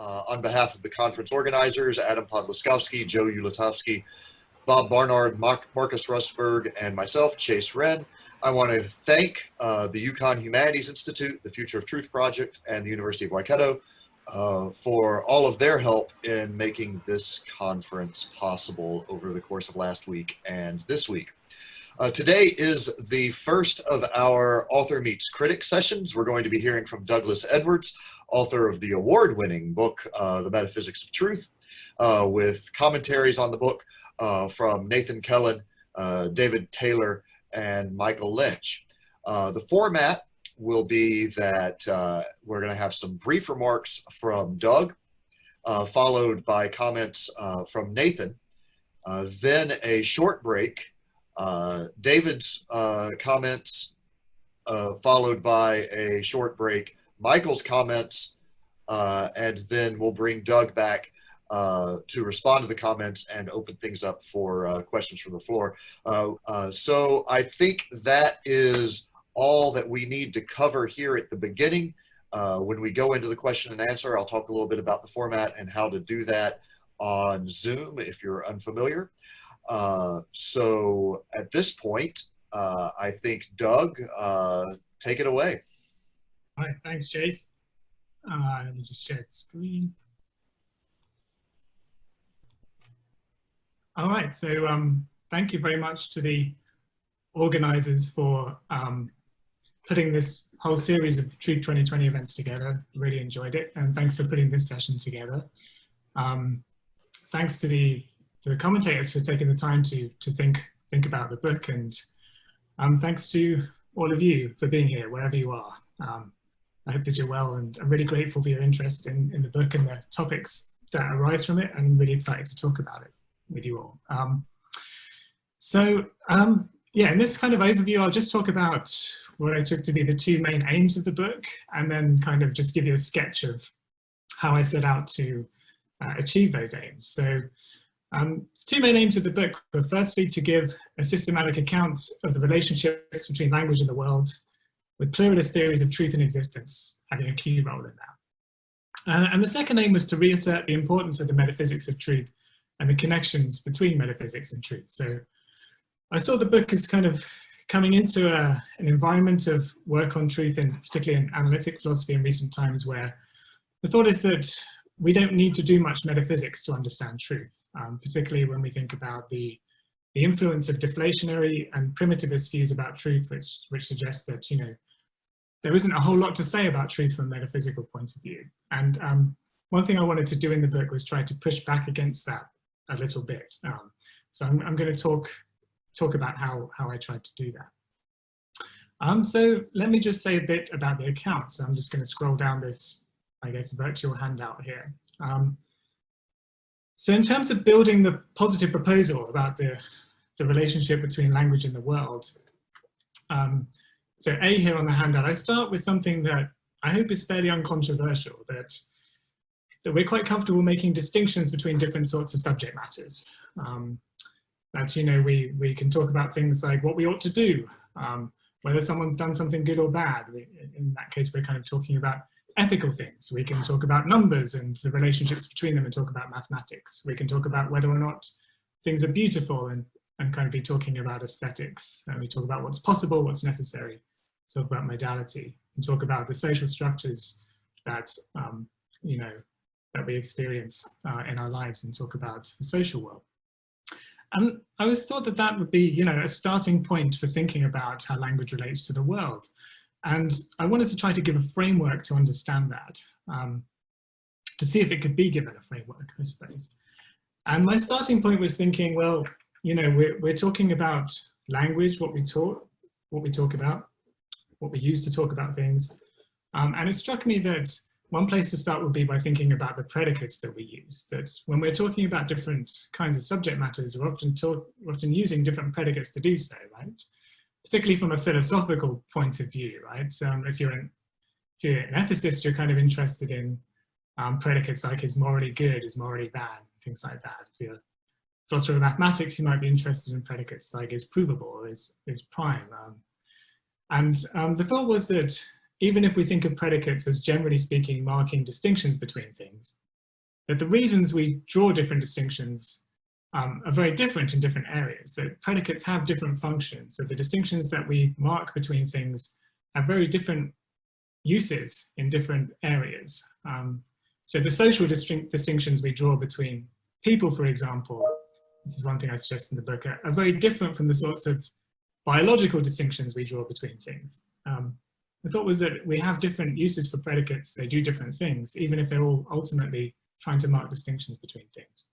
On behalf of the conference organizers, Adam Podlaskowski, Joe Ulatowski, Bob Barnard, Marcus Russberg, and myself, Chase Wrenn, I want to thank the UConn Humanities Institute, the Future of Truth Project, and the University of Waikato for all of their help in making this conference possible over the course of last week and this week. Today is the first of our Author Meets Critic sessions. We're going to be hearing from Douglas Edwards, author of the award-winning book, The Metaphysics of Truth, with commentaries on the book from Nathan Kellen, David Taylor, and Michael Lynch. The format will be that we're going to have some brief remarks from Doug, followed by comments from Nathan, then a short break, David's comments, followed by a short break, Michael's comments, and then we'll bring Doug back to respond to the comments and open things up for questions from the floor. So I think that is all that we need to cover here at the beginning. When we go into the question and answer, I'll talk a little bit about the format and how to do that on Zoom if you're unfamiliar. So at this point, I think Doug, take it away. All right, thanks, Chase. Let me just share the screen. All right, so thank you very much to the organizers for putting this whole series of Truth 2020 events together. Really enjoyed it, and thanks for putting this session together. Thanks to the commentators for taking the time to think about the book, and thanks to all of you for being here wherever you are. I hope that you're well, and I'm really grateful for your interest in the book and the topics that arise from it, and I'm really excited to talk about it with you all. Yeah, in this kind of overview, I'll just talk about what I took to be the two main aims of the book, and then kind of just give you a sketch of how I set out to achieve those aims. So the two main aims of the book were firstly to give a systematic account of the relationships between language and the world, with pluralist theories of truth and existence having a key role in that. And the second aim was to reassert the importance of the metaphysics of truth and the connections between metaphysics and truth. So I saw the book as kind of coming into an environment of work on truth, and particularly in analytic philosophy in recent times, where the thought is that we don't need to do much metaphysics to understand truth, particularly when we think about the influence of deflationary and primitivist views about truth, which suggests that, you know, there isn't a whole lot to say about truth from a metaphysical point of view. And one thing I wanted to do in the book was try to push back against that a little bit. So I'm going to talk about how I tried to do that. So let me just say a bit about the account. So I'm just going to scroll down this, I guess, virtual handout here. So in terms of building the positive proposal about the relationship between language and the world, so A here on the handout, I start with something that I hope is fairly uncontroversial, that we're quite comfortable making distinctions between different sorts of subject matters. That, you know, we can talk about things like what we ought to do, whether someone's done something good or bad. In that case, we're kind of talking about ethical things. We can talk about numbers and the relationships between them and talk about mathematics. We can talk about whether or not things are beautiful and kind of be talking about aesthetics. And we talk about what's possible, what's necessary, talk about modality, and talk about the social structures that, you know, that we experience in our lives, and talk about the social world. And I always thought that that would be, you know, a starting point for thinking about how language relates to the world. And I wanted to try to give a framework to understand that, to see if it could be given a framework, I suppose. And my starting point was thinking, well, you know, we're talking about language, what we talk about, what we use to talk about things. And it struck me that one place to start would be by thinking about the predicates that we use, that when we're talking about different kinds of subject matters, we're often using different predicates to do so, right? Particularly from a philosophical point of view, right? If you're an ethicist, you're kind of interested in predicates like is morally good, is morally bad, things like that. If you're a philosopher of mathematics, you might be interested in predicates like is provable or is prime. The thought was that even if we think of predicates as generally speaking marking distinctions between things, that the reasons we draw different distinctions are very different in different areas, that predicates have different functions, that the distinctions that we mark between things have very different uses in different areas. So the social distinctions we draw between people, for example, this is one thing I suggest in the book, are very different from the sorts of biological distinctions we draw between things. The thought was that we have different uses for predicates, they do different things, even if they're all ultimately trying to mark distinctions between things.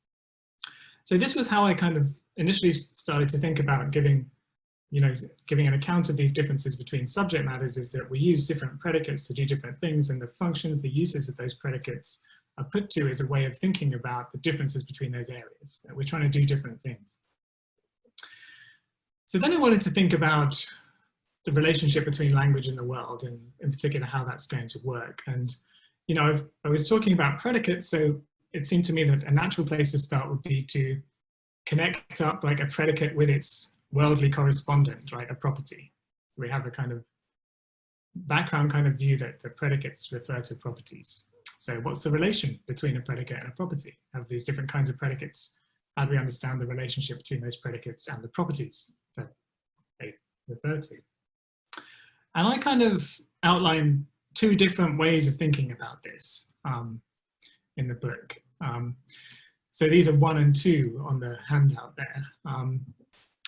So this was how I kind of initially started to think about giving an account of these differences between subject matters, is that we use different predicates to do different things, and the functions, the uses of those predicates are put to as a way of thinking about the differences between those areas, that we're trying to do different things. So then I wanted to think about the relationship between language and the world, and in particular how that's going to work. And I was talking about predicates, so it seemed to me that a natural place to start would be to connect up like a predicate with its worldly correspondent, right, a property. We have a kind of background kind of view that the predicates refer to properties. So what's the relation between a predicate and a property? Have these different kinds of predicates? How do we understand the relationship between those predicates and the properties that they refer to? And I kind of outline two different ways of thinking about this in the book. So these are 1 and 2 on the handout there.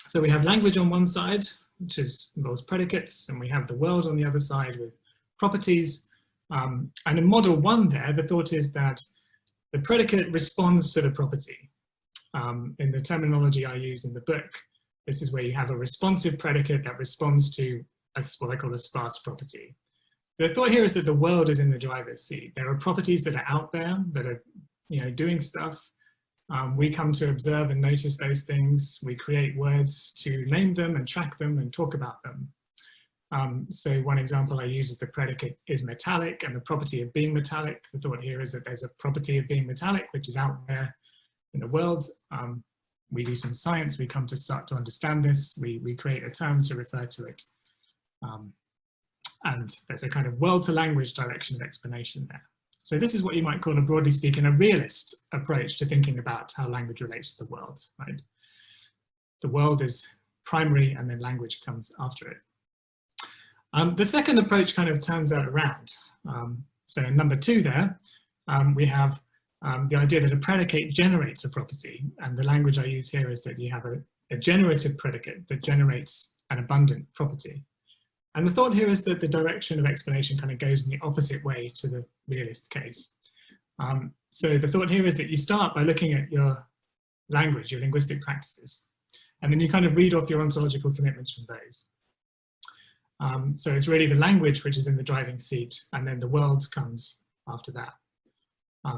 So we have language on one side, which involves predicates, and we have the world on the other side with properties. And in model 1 there, the thought is that the predicate responds to the property. In the terminology I use in the book, this is where you have a responsive predicate that responds to what I call a sparse property. The thought here is that the world is in the driver's seat. There are properties that are out there that are doing stuff. We come to observe and notice those things. We create words to name them and track them and talk about them. So one example I use is the predicate is metallic and the property of being metallic. The thought here is that there's a property of being metallic, which is out there in the world. We do some science, we come to start to understand this. We create a term to refer to it. And there's a kind of world to language direction of explanation there. So this is what you might call, broadly speaking, a realist approach to thinking about how language relates to the world, right? The world is primary and then language comes after it. The second approach kind of turns that around. So in number 2 there, we have the idea that a predicate generates a property, and the language I use here is that you have a generative predicate that generates an abundant property. And the thought here is that the direction of explanation kind of goes in the opposite way to the realist case. So the thought here is that you start by looking at your language, your linguistic practices, and then you kind of read off your ontological commitments from those. So it's really the language which is in the driving seat, and then the world comes after that.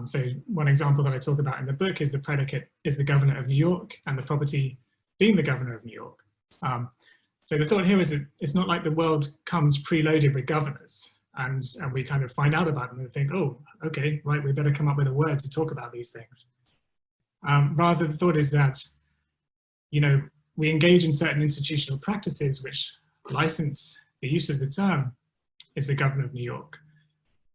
So one example that I talk about in the book is the predicate is the governor of New York, and the property being the governor of New York. So the thought here is that it's not like the world comes preloaded with governors, and we kind of find out about them and think, oh, okay, right, we better come up with a word to talk about these things. Rather, the thought is that, we engage in certain institutional practices which license the use of the term is the governor of New York.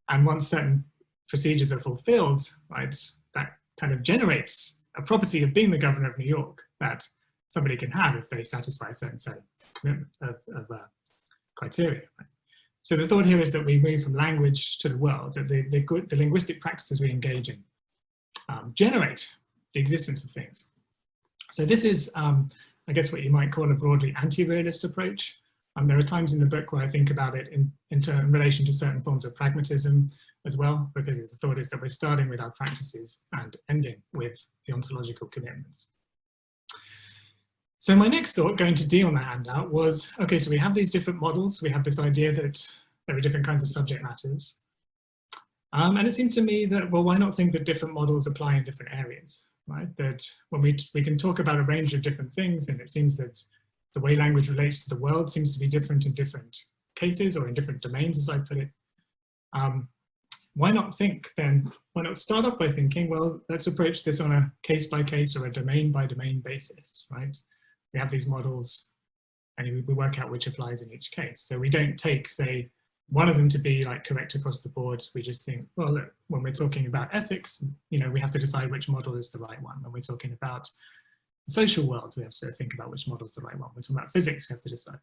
And once certain procedures are fulfilled, right, that kind of generates a property of being the governor of New York that somebody can have if they satisfy a certain set of criteria. Right? So the thought here is that we move from language to the world, that the linguistic practices we engage in generate the existence of things. So this is, I guess, what you might call a broadly anti-realist approach. There are times in the book where I think about it in relation to certain forms of pragmatism as well, because the thought is that we're starting with our practices and ending with the ontological commitments. So my next thought, going to D on the handout, was, okay, so we have these different models. We have this idea that there are different kinds of subject matters. And it seemed to me that, well, why not think that different models apply in different areas, right? That when we can talk about a range of different things, and it seems that the way language relates to the world seems to be different in different cases or in different domains, as I put it. Why not start off by thinking, well, let's approach this on a case-by-case or a domain-by-domain basis, right? We have these models and we work out which applies in each case. So we don't take, say, one of them to be like correct across the board. We just think, well, look, when we're talking about ethics, we have to decide which model is the right one. When we're talking about the social world, we have to think about which model is the right one. We're talking about physics, we have to decide.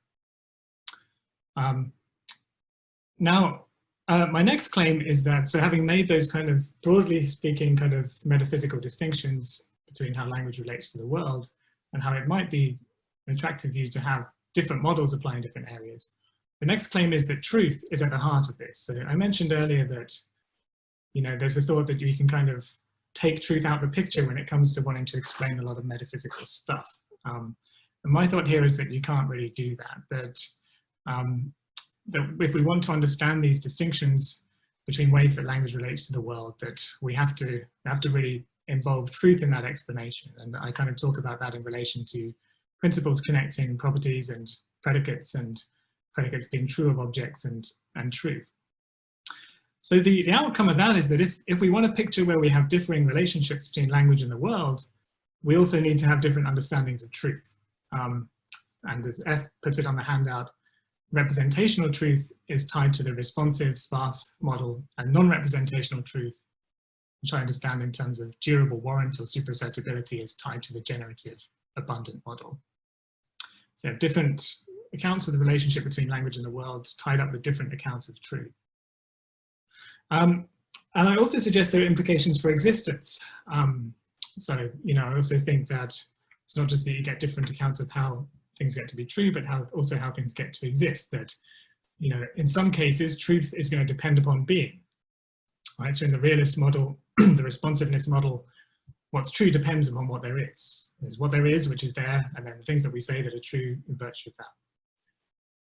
Now, my next claim is that, so having made those kind of broadly speaking kind of metaphysical distinctions between how language relates to the world and how it might be an attractive view to have different models apply in different areas, the next claim is that truth is at the heart of this. So I mentioned earlier that, there's a thought that you can kind of take truth out of the picture when it comes to wanting to explain a lot of metaphysical stuff. And my thought here is that you can't really do that. That if we want to understand these distinctions between ways that language relates to the world, that we have to really involve truth in that explanation. And I kind of talk about that in relation to principles connecting properties and predicates being true of objects and truth. So the outcome of that is that if we want a picture where we have differing relationships between language and the world, we also need to have different understandings of truth. And as F puts it on the handout, representational truth is tied to the responsive, sparse model, and non-representational truth, which I understand in terms of durable warrant or superassertability, is tied to the generative, abundant model. So different accounts of the relationship between language and the world tied up with different accounts of truth. And I also suggest there are implications for existence. So, I also think that it's not just that you get different accounts of how things get to be true, but also how things get to exist. That, in some cases, truth is going to depend upon being. Right? So in the realist model, the responsiveness model, what's true depends upon what there is. There's what there is, which is there, and then the things that we say that are true in virtue of that.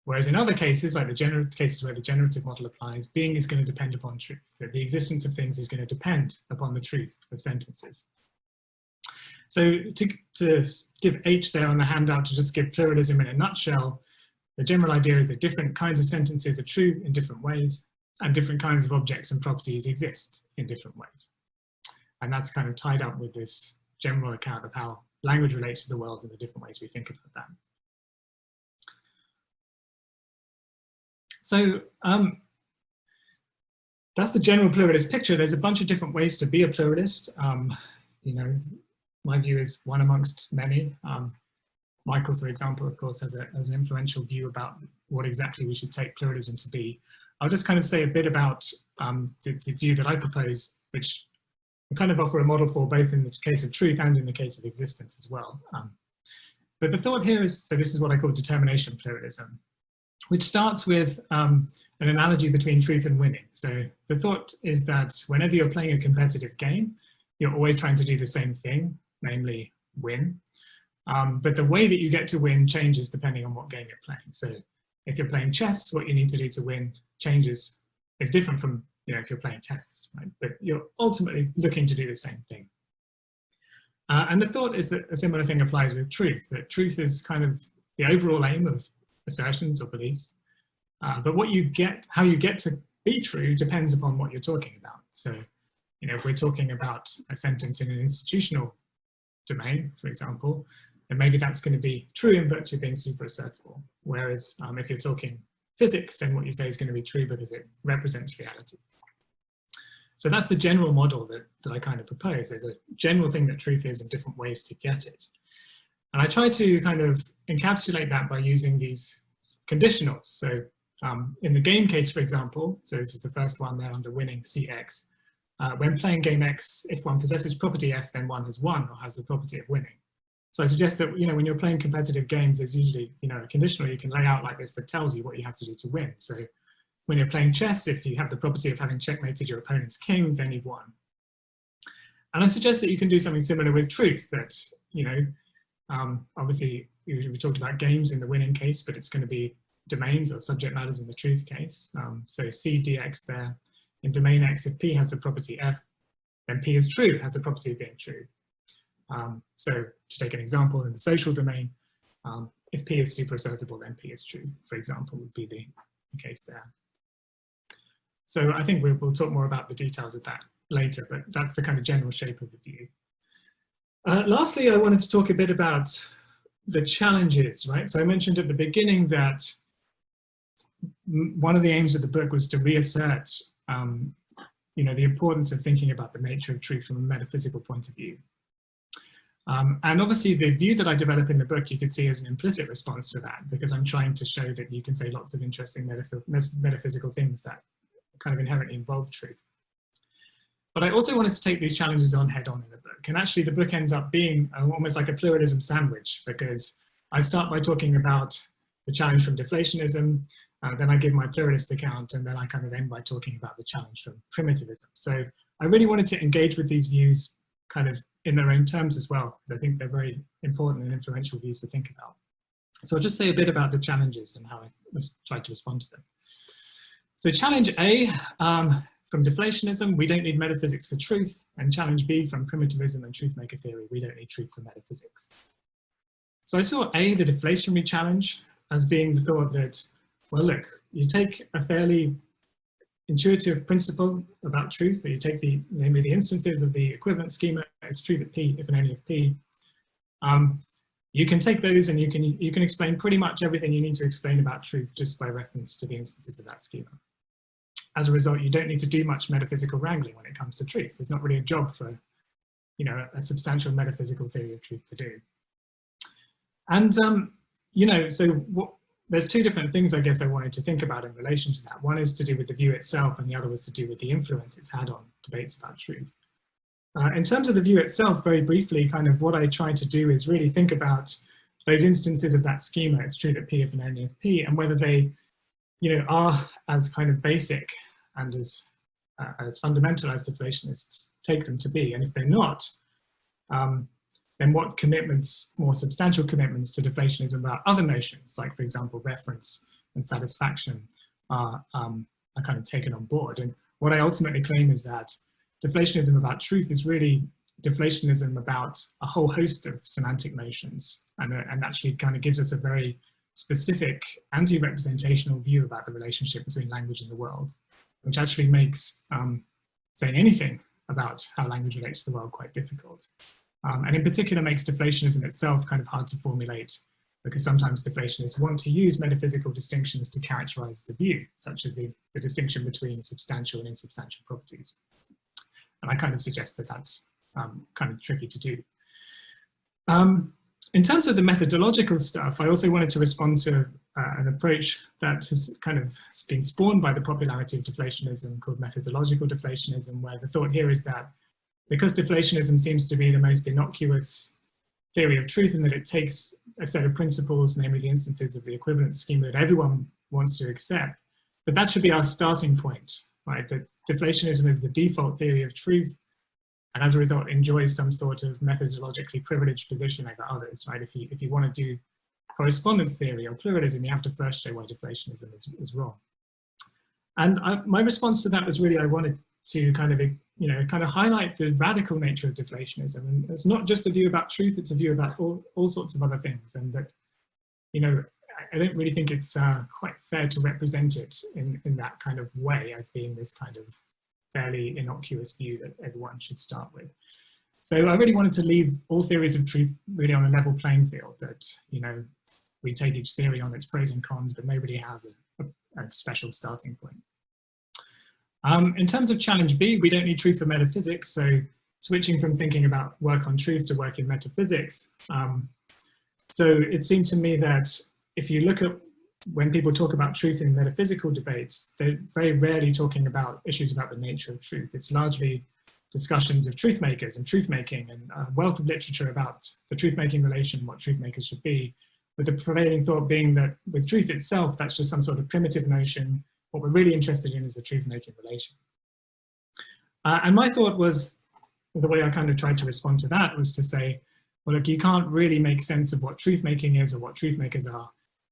Whereas in other cases, like the cases where the generative model applies, being is going to depend upon truth. That the existence of things is going to depend upon the truth of sentences. So to give H there on the handout, to just give pluralism in a nutshell, the general idea is that different kinds of sentences are true in different ways, and different kinds of objects and properties exist in different ways. And that's kind of tied up with this general account of how language relates to the world and the different ways we think about that. So that's the general pluralist picture. There's a bunch of different ways to be a pluralist. My view is one amongst many. Michael, for example, of course, has an influential view about what exactly we should take pluralism to be. I'll just kind of say a bit about the view that I propose, which I kind of offer a model for both in the case of truth and in the case of existence as well. But the thought here is, so this is what I call determination pluralism, which starts with an analogy between truth and winning. So the thought is that whenever you're playing a competitive game, you're always trying to do the same thing, namely win. But the way that you get to win changes depending on what game you're playing. So if you're playing chess, what you need to do to win changes. It's different from, if you're playing tennis, right? But you're ultimately looking to do the same thing. And the thought is that a similar thing applies with truth, that truth is kind of the overall aim of assertions or beliefs. But how you get to be true depends upon what you're talking about. So, if we're talking about a sentence in an institutional domain, for example, then maybe that's going to be true in virtue of being superassertable. Whereas if you're talking physics, then what you say is going to be true because it represents reality. So that's the general model that I kind of propose. There's a general thing that truth is and different ways to get it. And I try to kind of encapsulate that by using these conditionals. So in the game case, for example, so this is the first one there under winning CX. When playing game X, if one possesses property F, then one has won or has the property of winning. So I suggest that, when you're playing competitive games, there's usually, a conditional you can lay out like this that tells you what you have to do to win. So when you're playing chess, if you have the property of having checkmated your opponent's king, then you've won. And I suggest that you can do something similar with truth, that, obviously we talked about games in the winning case, but it's going to be domains or subject matters in the truth case. So C dx there. In domain X, if P has the property F, then P is true, has the property of being true. So to take an example in the social domain, if P is superassertable, then P is true, for example, would be the case there. So I think we'll talk more about the details of that later, but that's the kind of general shape of the view. Lastly, I wanted to talk a bit about the challenges, right? So I mentioned at the beginning that one of the aims of the book was to reassert, you know, the importance of thinking about the nature of truth from a metaphysical point of view. And obviously the view that I develop in the book, you could see as an implicit response to that, because I'm trying to show that you can say lots of interesting metaphysical things that kind of inherently involve truth. But I also wanted to take these challenges on head on in the book. And actually the book ends up being almost like a pluralism sandwich, because I start by talking about the challenge from deflationism, then I give my pluralist account, and then I kind of end by talking about the challenge from primitivism. So I really wanted to engage with these views kind of in their own terms as well, because I think they're very important and influential views to think about. So I'll just say a bit about the challenges and how I tried to respond to them. So challenge A, from deflationism, we don't need metaphysics for truth, and challenge B from primitivism and truth-maker theory, we don't need truth for metaphysics. So I saw A, the deflationary challenge, as being the thought that, well, look, you take a fairly intuitive principle about truth, or you take namely the instances of the equivalence schema, it's true that P, if and only if P, you can take those and you can explain pretty much everything you need to explain about truth just by reference to the instances of that schema. As a result, you don't need to do much metaphysical wrangling when it comes to truth. There's not really a job for, you know, a substantial metaphysical theory of truth to do. And, you know, so there's two different things I guess I wanted to think about in relation to that. One is to do with the view itself, and the other was to do with the influence it's had on debates about truth. In terms of the view itself, very briefly, kind of what I try to do is really think about those instances of that schema, it's true that P if and only if P, and whether they, you know, are as kind of basic and as fundamental as deflationists take them to be. And if they're not, then what commitments, more substantial commitments to deflationism about other notions, like for example, reference and satisfaction, are kind of taken on board. And what I ultimately claim is that deflationism about truth is really deflationism about a whole host of semantic notions, and actually kind of gives us a very specific anti-representational view about the relationship between language and the world, which actually makes saying anything about how language relates to the world quite difficult. And in particular makes deflationism itself kind of hard to formulate, because sometimes deflationists want to use metaphysical distinctions to characterize the view, such as the distinction between substantial and insubstantial properties. And I kind of suggest that that's kind of tricky to do. In terms of the methodological stuff, I also wanted to respond to an approach that has kind of been spawned by the popularity of deflationism called methodological deflationism, where the thought here is that because deflationism seems to be the most innocuous theory of truth, in that it takes a set of principles, namely the instances of the equivalence schema that everyone wants to accept, but that should be our starting point, right? That deflationism is the default theory of truth, and as a result enjoys some sort of methodologically privileged position over others, right? If you want to do correspondence theory or pluralism, you have to first show why deflationism is wrong. And my response to that was really, I wanted to kind of, you know, kind of highlight the radical nature of deflationism. And it's not just a view about truth, it's a view about all sorts of other things. And that, you know, I don't really think it's quite fair to represent it in that kind of way as being this kind of fairly innocuous view that everyone should start with. So I really wanted to leave all theories of truth really on a level playing field, that, you know, we take each theory on its pros and cons, but nobody has a special starting point. In terms of challenge B, we don't need truth for metaphysics. So switching from thinking about work on truth to work in metaphysics. So it seemed to me that if you look at when people talk about truth in metaphysical debates, they're very rarely talking about issues about the nature of truth. It's largely discussions of truth makers and truth making, and a wealth of literature about the truth making relation, what truth makers should be, with the prevailing thought being that with truth itself, that's just some sort of primitive notion. What we're really interested in is the truth-making relation. And my thought was, the way I kind of tried to respond to that was to say, well, look, you can't really make sense of what truth-making is or what truth-makers are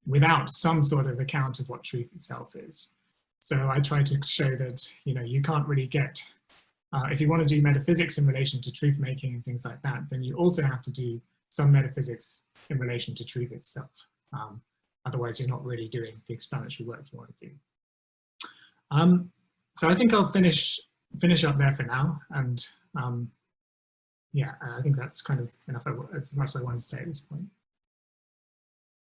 without some sort of account of what truth itself is. So I tried to show that, you know, you can't really get, if you want to do metaphysics in relation to truth-making and things like that, then you also have to do some metaphysics in relation to truth itself. Otherwise, you're not really doing the explanatory work you want to do. So I think I'll finish up there for now, and yeah, I think that's kind of enough, as much as I wanted to say at this point.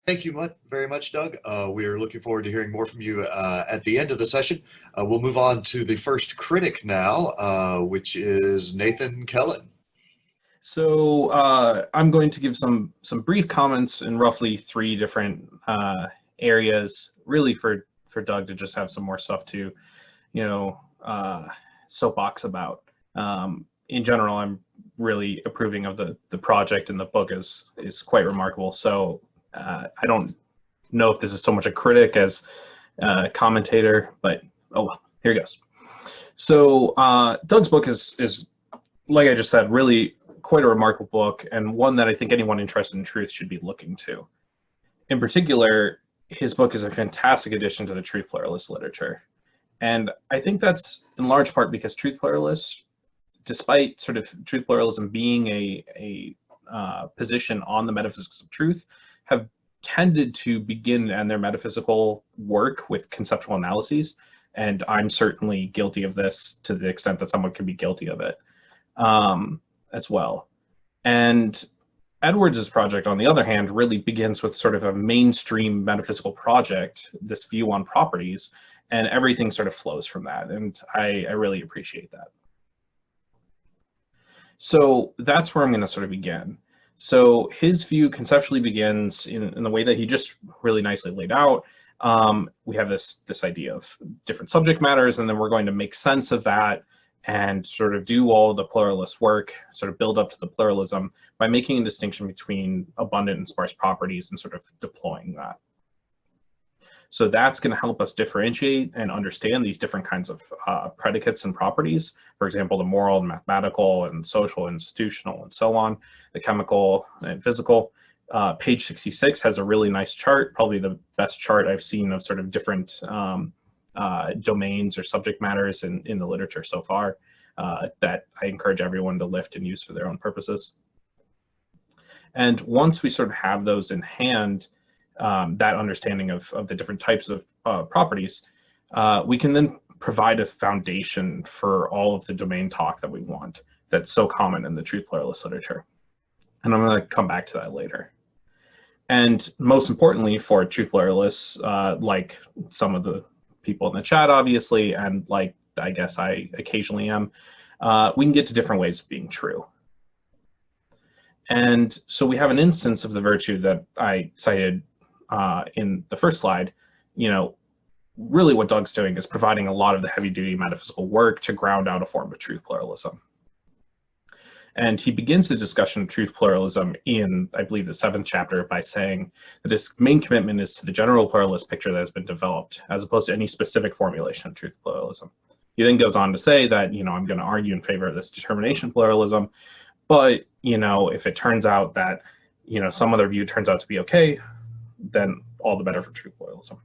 Thank you very much, Doug. We are looking forward to hearing more from you at the end of the session. We'll move on to the first critic now, which is Nathan Kellen. So I'm going to give some brief comments in roughly 3 different areas, really for Doug to just have some more stuff to, soapbox about. In general, I'm really approving of the project, and the book is quite remarkable. So I don't know if this is so much a critic as a commentator, but oh well, here goes. So Doug's book is, like I just said, really quite a remarkable book, and one that I think anyone interested in truth should be looking to. In particular, his book is a fantastic addition to the truth pluralist literature. And I think that's in large part because truth pluralists, despite sort of truth pluralism being a position on the metaphysics of truth, have tended to begin their metaphysical work with conceptual analyses. And I'm certainly guilty of this to the extent that someone can be guilty of it as well. And Edwards's project, on the other hand, really begins with sort of a mainstream metaphysical project, this view on properties, and everything sort of flows from that. And I really appreciate that. So that's where I'm going to sort of begin. So his view conceptually begins in the way that he just really nicely laid out. We have this idea of different subject matters, and then we're going to make sense of that and sort of do all the pluralist work, sort of build up to the pluralism by making a distinction between abundant and sparse properties and sort of deploying that. So that's going to help us differentiate and understand these different kinds of predicates and properties. For example, the moral, and mathematical, and social, institutional, and so on, the chemical and physical. Page 66 has a really nice chart, probably the best chart I've seen of sort of different domains or subject matters in the literature so far that I encourage everyone to lift and use for their own purposes. And once we sort of have those in hand, that understanding of the different types of properties, we can then provide a foundation for all of the domain talk that we want that's so common in the truth pluralist literature. And I'm going to come back to that later. And most importantly, for truth pluralists, like some of the people in the chat, obviously, and like I guess I occasionally am, we can get to different ways of being true. And so we have an instance of the virtue that I cited in the first slide. Really what Doug's doing is providing a lot of the heavy-duty metaphysical work to ground out a form of truth pluralism. And he begins the discussion of truth pluralism in, I believe, the 7th chapter by saying that his main commitment is to the general pluralist picture that has been developed, as opposed to any specific formulation of truth pluralism. He then goes on to say that, I'm going to argue in favor of this determination pluralism, but, if it turns out that, some other view turns out to be okay, then all the better for truth pluralism.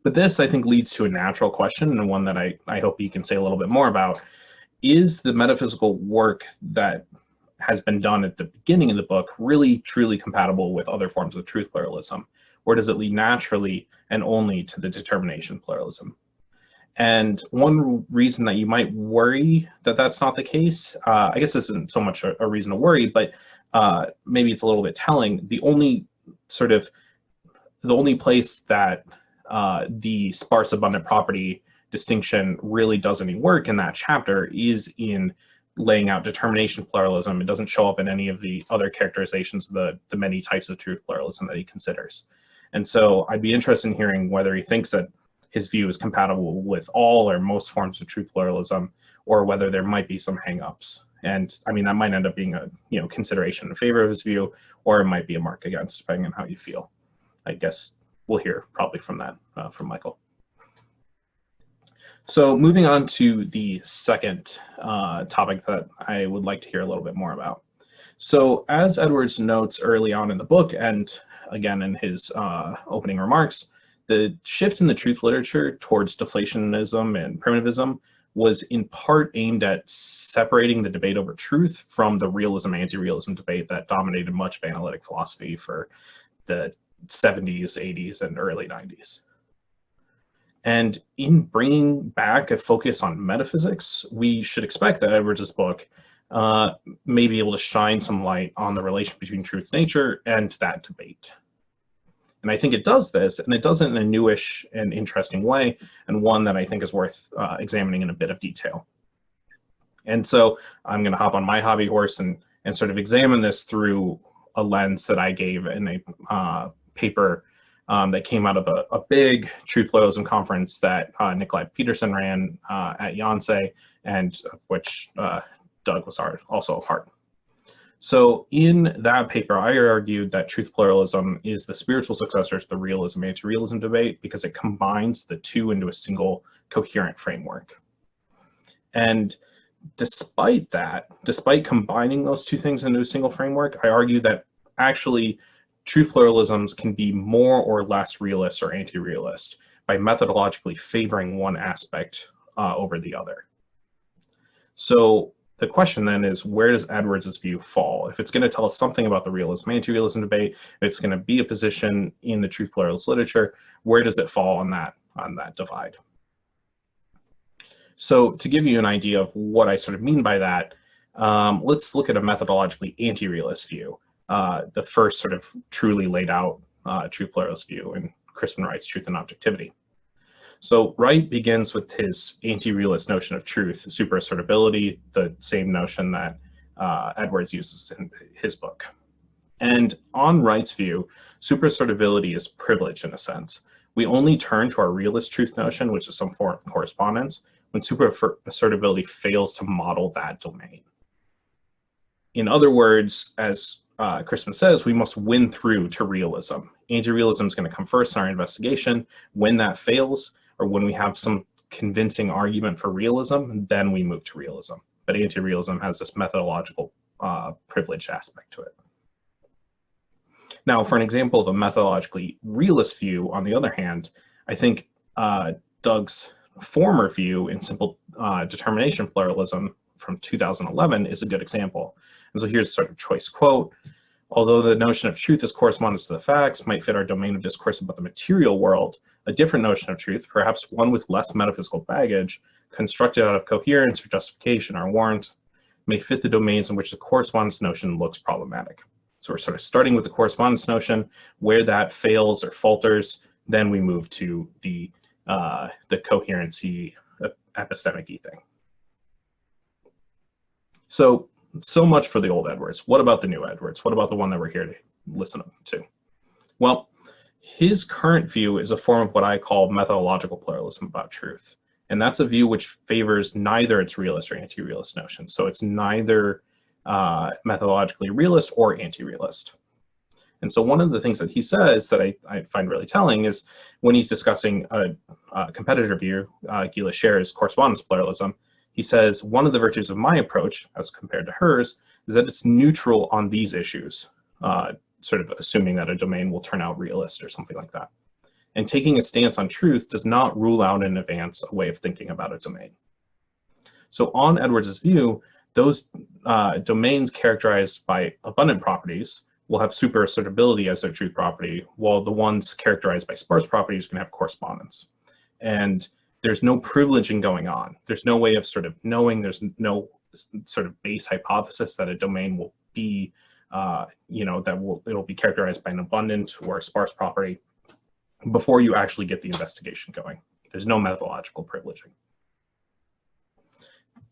But this, I think, leads to a natural question, and one that I hope you can say a little bit more about. Is the metaphysical work that has been done at the beginning of the book really, truly compatible with other forms of truth pluralism? Or does it lead naturally and only to the determination pluralism? And one reason that you might worry that that's not the case, I guess this isn't so much a reason to worry, but maybe it's a little bit telling. The only place that the sparse abundant property distinction really does any work in that chapter is in laying out determination pluralism. It doesn't show up in any of the other characterizations of the many types of truth pluralism that he considers. And so I'd be interested in hearing whether he thinks that his view is compatible with all or most forms of truth pluralism, or whether there might be some hangups. And I mean, that might end up being a consideration in favor of his view, or it might be a mark against, depending on how you feel. I guess we'll hear probably from that from Michael. So moving on to the second topic that I would like to hear a little bit more about. So as Edwards notes early on in the book, and again in his opening remarks, the shift in the truth literature towards deflationism and primitivism was in part aimed at separating the debate over truth from the realism, anti-realism debate that dominated much of analytic philosophy for the 70s, 80s, and early 90s. And in bringing back a focus on metaphysics, we should expect that Edwards' book may be able to shine some light on the relation between truth's nature and that debate. And I think it does this, and it does it in a newish and interesting way, and one that I think is worth examining in a bit of detail. And so I'm going to hop on my hobby horse and sort of examine this through a lens that I gave in a paper that came out of a big truth pluralism conference that Nikolai Peterson ran at Yonsei, and of which Doug was also a part. So in that paper, I argued that truth pluralism is the spiritual successor to the realism anti-realism debate because it combines the two into a single coherent framework. And despite that, despite combining those two things into a single framework, I argue that actually truth pluralisms can be more or less realist or anti-realist by methodologically favoring one aspect over the other. So the question then is, where does Edwards's view fall? If it's going to tell us something about the realism anti-realism debate, if it's going to be a position in the truth pluralist literature, where does it fall on that divide? So to give you an idea of what I sort of mean by that, let's look at a methodologically anti-realist view, the first sort of truly laid out truth pluralist view in Crispin Wright's Truth and Objectivity. So Wright begins with his anti-realist notion of truth, superassertability, the same notion that Edwards uses in his book. And on Wright's view, superassertability is privilege in a sense. We only turn to our realist truth notion, which is some form of correspondence, when superassertability fails to model that domain. In other words, as Crispin says, we must win through to realism. Anti-realism is going to come first in our investigation. When that fails, or when we have some convincing argument for realism, then we move to realism. But anti-realism has this methodological privilege aspect to it. Now, for an example of a methodologically realist view, on the other hand, I think Doug's former view in simple determination pluralism from 2011 is a good example. And so here's a sort of choice quote. Although the notion of truth as correspondence to the facts might fit our domain of discourse about the material world, a different notion of truth, perhaps one with less metaphysical baggage, constructed out of coherence or justification or warrant, may fit the domains in which the correspondence notion looks problematic. So we're sort of starting with the correspondence notion. Where that fails or falters, then we move to the coherency epistemic-y thing. So much for the old Edwards. What about the new Edwards? What about the one that we're here to listen to? Well, his current view is a form of what I call methodological pluralism about truth. And that's a view which favors neither its realist or anti-realist notions. So it's neither methodologically realist or anti-realist. And so one of the things that he says that I find really telling is when he's discussing a competitor view, Gila Scher's correspondence pluralism, he says, one of the virtues of my approach, as compared to hers, is that it's neutral on these issues, sort of assuming that a domain will turn out realist or something like that. And taking a stance on truth does not rule out in advance a way of thinking about a domain. So on Edwards's view, those domains characterized by abundant properties will have superassertability as their truth property, while the ones characterized by sparse properties can have correspondence. And there's no privileging going on. There's no way of sort of knowing, there's no sort of base hypothesis that a domain will be, it'll be characterized by an abundant or a sparse property before you actually get the investigation going. There's no methodological privileging.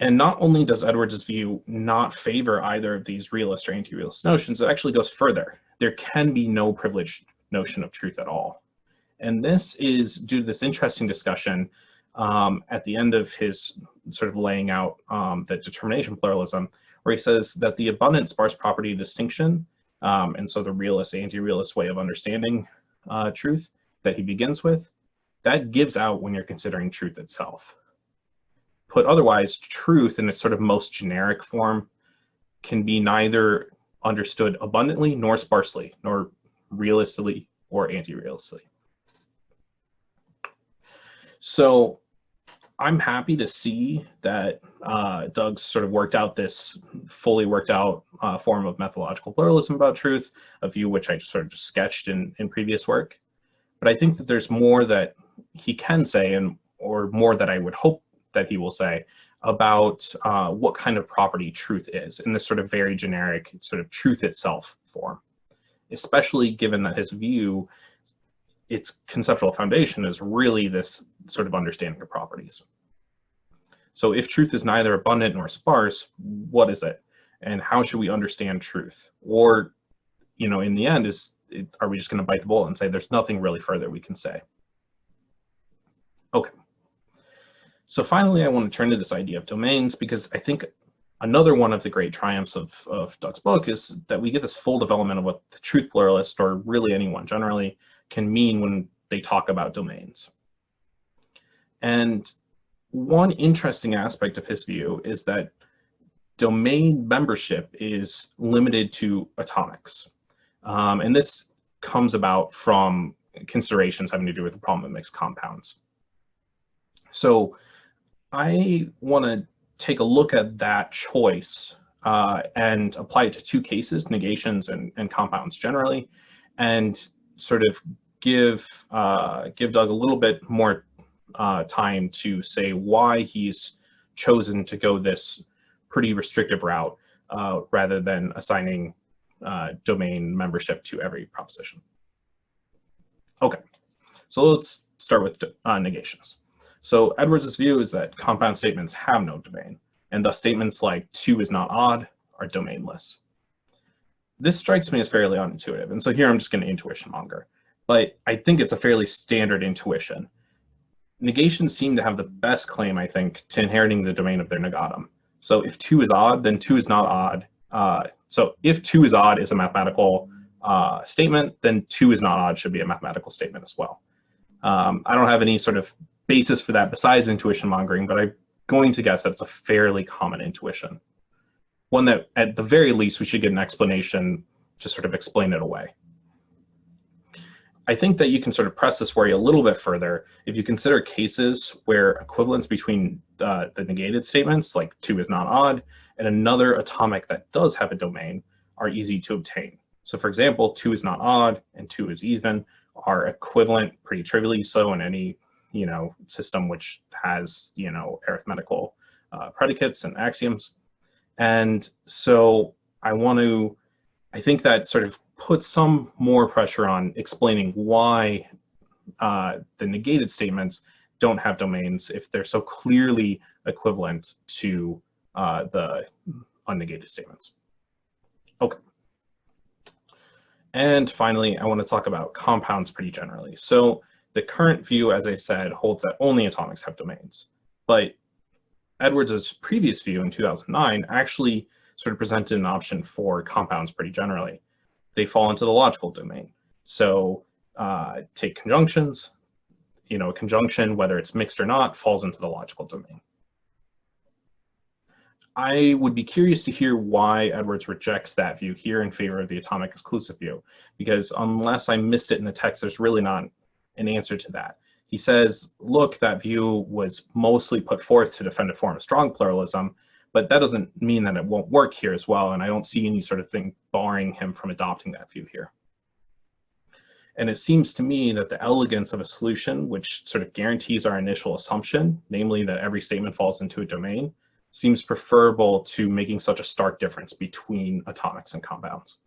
And not only does Edwards' view not favor either of these realist or anti-realist notions, it actually goes further. There can be no privileged notion of truth at all. And this is due to this interesting discussion at the end of his sort of laying out the determination pluralism, where he says that the abundant sparse property distinction, and so the realist anti-realist way of understanding truth that he begins with, that gives out when you're considering truth itself. Put otherwise, truth in its sort of most generic form can be neither understood abundantly nor sparsely, nor realistically or anti-realistically. So I'm happy to see that Doug's sort of worked out this fully worked out form of methodological pluralism about truth, a view which I sort of just sketched in previous work. But I think that there's more that he can say, or more that I would hope that he will say about what kind of property truth is in this sort of very generic sort of truth itself form, especially given that his view its conceptual foundation is really this sort of understanding of properties. So if truth is neither abundant nor sparse, what is it? And how should we understand truth? Or, in the end, are we just going to bite the bullet and say there's nothing really further we can say? Okay. So finally, I want to turn to this idea of domains, because I think another one of the great triumphs of Doug's book is that we get this full development of what the truth pluralist, or really anyone generally, can mean when they talk about domains. And one interesting aspect of his view is that domain membership is limited to atomics. And this comes about from considerations having to do with the problem of mixed compounds. So I want to take a look at that choice and apply it to two cases, negations and compounds generally, and sort of give Doug a little bit more time to say why he's chosen to go this pretty restrictive route rather than assigning domain membership to every proposition. Okay, so let's start with negations. So Edwards' view is that compound statements have no domain, and thus statements like 2 is not odd are domainless. This strikes me as fairly unintuitive, and so here I'm just going to intuition monger, but I think it's a fairly standard intuition. Negations seem to have the best claim, I think, to inheriting the domain of their negatum. So if 2 is odd, then 2 is not odd. So if 2 is odd is a mathematical statement, then 2 is not odd should be a mathematical statement as well. I don't have any sort of basis for that besides intuition mongering, but I'm going to guess that it's a fairly common intuition. One that at the very least we should get an explanation to sort of explain it away. I think that you can sort of press this worry a little bit further if you consider cases where equivalence between the negated statements, like 2 is not odd, and another atomic that does have a domain are easy to obtain. So for example, 2 is not odd and 2 is even are equivalent pretty trivially so in any system which has arithmetical predicates and axioms. And so I think that sort of puts some more pressure on explaining why the negated statements don't have domains if they're so clearly equivalent to the unnegated statements. Okay. And finally, I want to talk about compounds pretty generally. So the current view, as I said, holds that only atomics have domains. But Edwards' previous view in 2009 actually sort of presented an option for compounds pretty generally. They fall into the logical domain. So take conjunctions, a conjunction, whether it's mixed or not, falls into the logical domain. I would be curious to hear why Edwards rejects that view here in favor of the atomic exclusive view, because unless I missed it in the text, there's really not an answer to that. He says, look, that view was mostly put forth to defend a form of strong pluralism, but that doesn't mean that it won't work here as well, and I don't see any sort of thing barring him from adopting that view here. And it seems to me that the elegance of a solution which sort of guarantees our initial assumption, namely that every statement falls into a domain, seems preferable to making such a stark difference between atomics and compounds.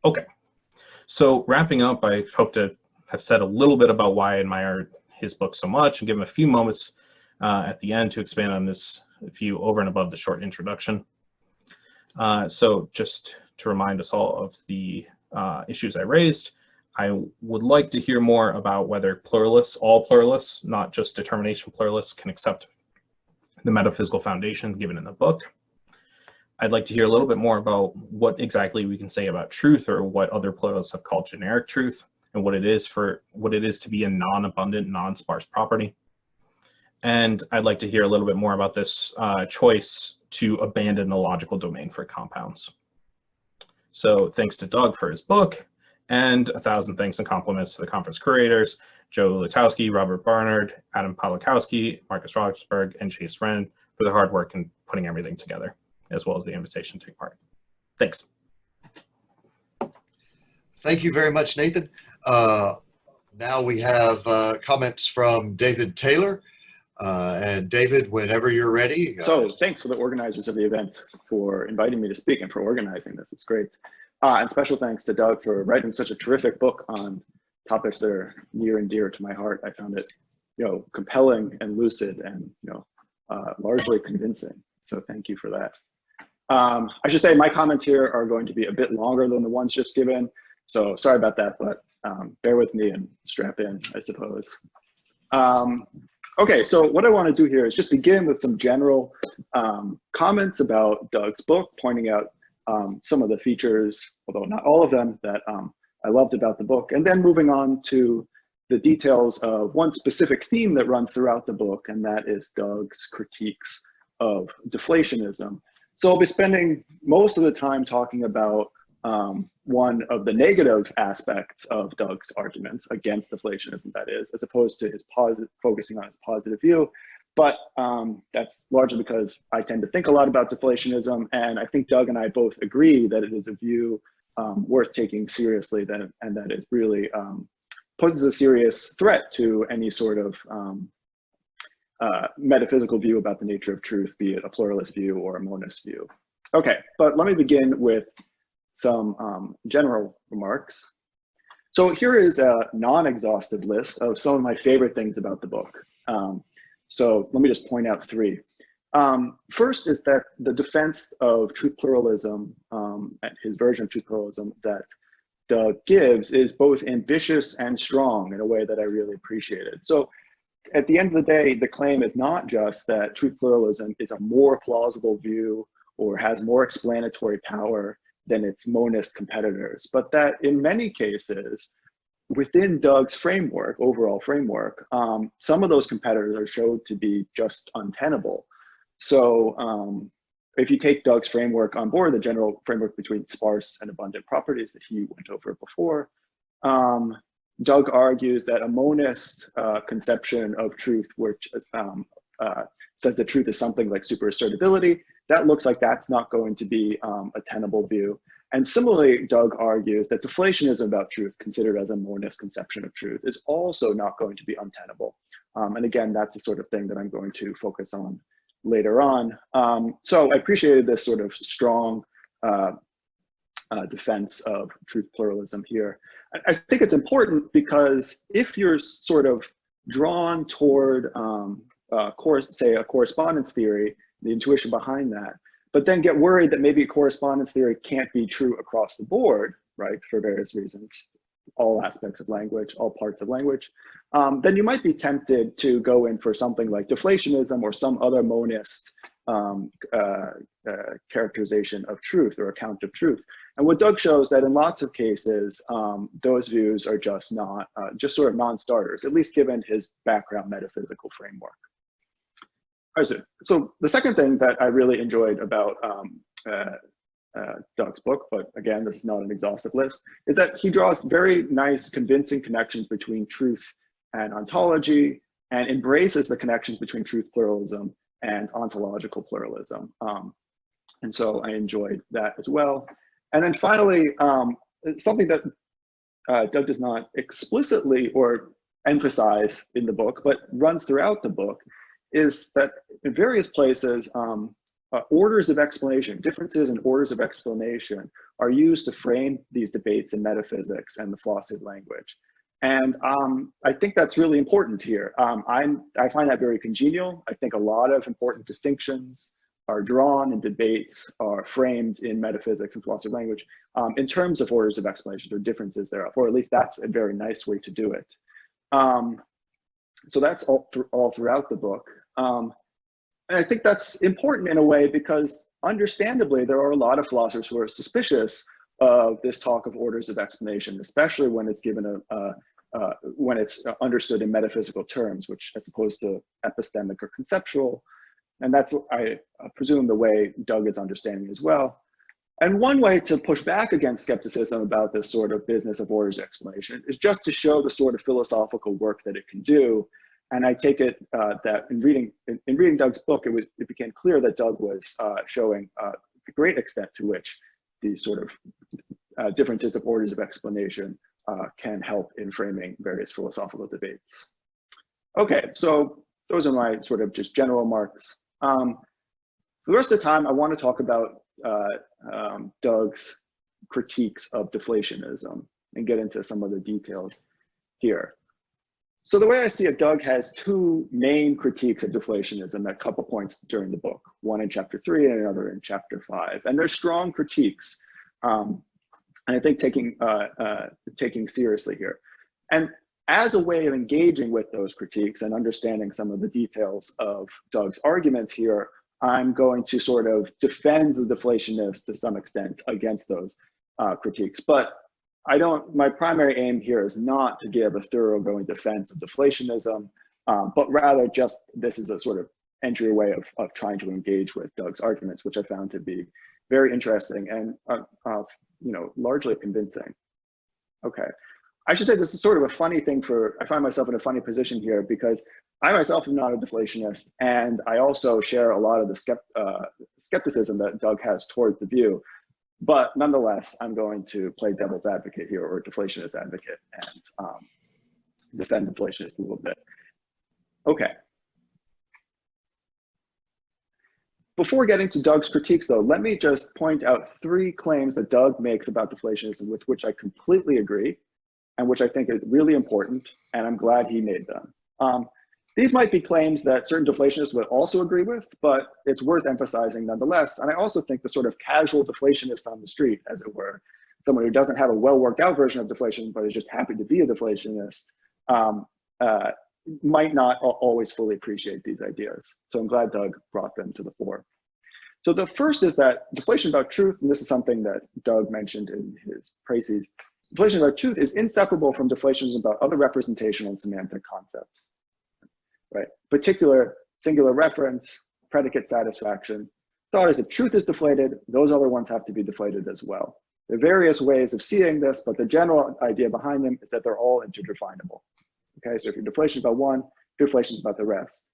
Okay, so wrapping up, I hope to have said a little bit about why I admire his book so much and give him a few moments at the end to expand on this view over and above the short introduction. So just to remind us all of the issues I raised, I would like to hear more about whether pluralists, all pluralists, not just determination pluralists, can accept the metaphysical foundation given in the book. I'd like to hear a little bit more about what exactly we can say about truth, or what other pluralists have called generic truth, and what it is to be a non-abundant, non-sparse property. And I'd like to hear a little bit more about this choice to abandon the logical domain for compounds. So thanks to Doug for his book, and 1,000 thanks and compliments to the conference curators, Joe Lutowski, Robert Barnard, Adam Polakowski, Marcus Roxburgh, and Chase Wrenn for their hard work in putting everything together, as well as the invitation to take part. Thanks. Thank you very much, Nathan. Now we have comments from David Taylor. And David, whenever you're ready. So thanks for the organizers of the event for inviting me to speak and for organizing this. It's great. And special thanks to Doug for writing such a terrific book on topics that are near and dear to my heart. I found it, compelling and lucid and, largely convincing. So thank you for that. I should say my comments here are going to be a bit longer than the ones just given. So sorry about that, but bear with me and strap in, I suppose. Okay, so what I want to do here is just begin with some general comments about Doug's book, pointing out some of the features, although not all of them, that I loved about the book, and then moving on to the details of one specific theme that runs throughout the book, and that is Doug's critiques of deflationism. So I'll be spending most of the time talking about one of the negative aspects of Doug's arguments against deflationism, that is, as opposed to his focusing on his positive view. But that's largely because I tend to think a lot about deflationism, and I think Doug and I both agree that it is a view worth taking seriously, and that it really poses a serious threat to any sort of metaphysical view about the nature of truth, be it a pluralist view or a monist view. Okay, but let me begin with some general remarks. So here is a non-exhaustive list of some of my favorite things about the book. So let me just point out three. First is that the defense of truth pluralism, his version of truth pluralism that Doug gives, is both ambitious and strong in a way that I really appreciated. So at the end of the day, the claim is not just that truth pluralism is a more plausible view or has more explanatory power than its monist competitors, but that in many cases, within Doug's framework, overall framework, some of those competitors are showed to be just untenable. So if you take Doug's framework on board, the general framework between sparse and abundant properties that he went over before, Doug argues that a monist conception of truth, which says that truth is something like superassertability, that looks like that's not going to be a tenable view. And similarly, Doug argues that deflationism about truth, considered as a monist conception of truth, is also not going to be untenable. And again, that's the sort of thing that I'm going to focus on later on. So I appreciated this sort of strong defense of truth pluralism here. I think it's important because if you're sort of drawn toward, say, a correspondence theory, the intuition behind that, but then get worried that maybe correspondence theory can't be true across the board, right, for various reasons, all aspects of language, all parts of language, then you might be tempted to go in for something like deflationism or some other monist characterization of truth or account of truth. And what Doug shows that in lots of cases, those views are just not, just sort of non-starters, at least given his background metaphysical framework. So the second thing that I really enjoyed about Doug's book, but again, this is not an exhaustive list, is that he draws very nice, convincing connections between truth and ontology, and embraces the connections between truth pluralism and ontological pluralism. And so I enjoyed that as well. And then finally, something that Doug does not explicitly or emphasize in the book, but runs throughout the book, is that in various places, orders of explanation, differences in orders of explanation are used to frame these debates in metaphysics and the philosophy of language. And I think that's really important here. I find that very congenial. I think a lot of important distinctions are drawn in debates, are framed in metaphysics and philosophy of language in terms of orders of explanation or differences thereof, or at least that's a very nice way to do it. So that's all throughout the book. And I think that's important in a way because understandably, there are a lot of philosophers who are suspicious of this talk of orders of explanation, especially when it's given when it's understood in metaphysical terms, which as opposed to epistemic or conceptual. And that's, I presume, the way Doug is understanding as well. And one way to push back against skepticism about this sort of business of orders of explanation is just to show the sort of philosophical work that it can do. And I take it that in reading Doug's book, it became clear that Doug was showing the great extent to which these sort of differences of orders of explanation can help in framing various philosophical debates. Okay, so those are my sort of just general remarks. For the rest of the time, I want to talk about Doug's critiques of deflationism and get into some of the details here. So the way I see it, Doug has two main critiques of deflationism at a couple points during the book, one in chapter 3 and another in chapter 5. And they're strong critiques, and I think taking seriously here. And as a way of engaging with those critiques and understanding some of the details of Doug's arguments here, I'm going to sort of defend the deflationists to some extent against those critiques. But my primary aim here is not to give a thoroughgoing defense of deflationism, but rather just this is a sort of entryway of trying to engage with Doug's arguments, which I found to be very interesting and largely convincing. Okay, I should say this is sort of a funny thing I find myself in a funny position here because I myself am not a deflationist, and I also share a lot of the skepticism that Doug has towards the view. But nonetheless, I'm going to play devil's advocate here, or deflationist advocate, and defend deflationists a little bit. Okay. Before getting to Doug's critiques, though, let me just point out 3 claims that Doug makes about deflationism with which I completely agree, and which I think is really important, and I'm glad he made them. These might be claims that certain deflationists would also agree with, but it's worth emphasizing nonetheless. And I also think the sort of casual deflationist on the street, as it were, someone who doesn't have a well worked out version of deflation, but is just happy to be a deflationist, might not always fully appreciate these ideas. So I'm glad Doug brought them to the fore. So the first is that deflation about truth, and this is something that Doug mentioned in his précis, deflation about truth is inseparable from deflations about other representational and semantic concepts. Right, particular singular reference, predicate satisfaction. Thought is if truth is deflated, those other ones have to be deflated as well. There are various ways of seeing this, but the general idea behind them is that they're all interdefinable. Okay, so if your deflation is about one, deflation is about the rest.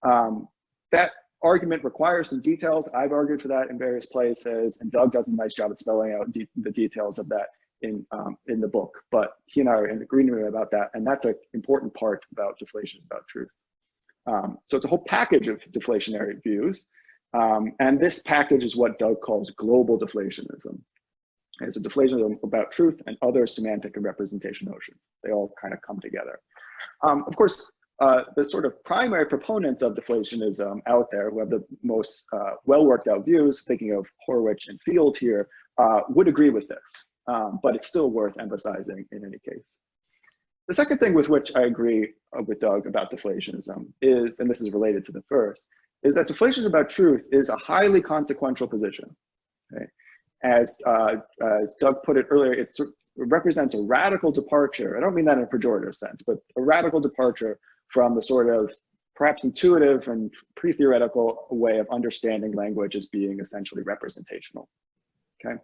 That argument requires some details. I've argued for that in various places, and Doug does a nice job at spelling out the details of that in the book. But he and I are in agreement about that, and that's an important part about deflation is about truth. So it's a whole package of deflationary views. And this package is what Doug calls global deflationism. It's a deflationism about truth and other semantic and representation notions. They all kind of come together. Of course, the sort of primary proponents of deflationism out there, who have the most well worked out views, thinking of Horwich and Field here, would agree with this. But it's still worth emphasizing in any case. The second thing with which I agree with Doug about deflationism is, and this is related to the first, is that deflation about truth is a highly consequential position. Okay? As Doug put it earlier, it represents a radical departure. I don't mean that in a pejorative sense, but a radical departure from the sort of perhaps intuitive and pre-theoretical way of understanding language as being essentially representational. Okay.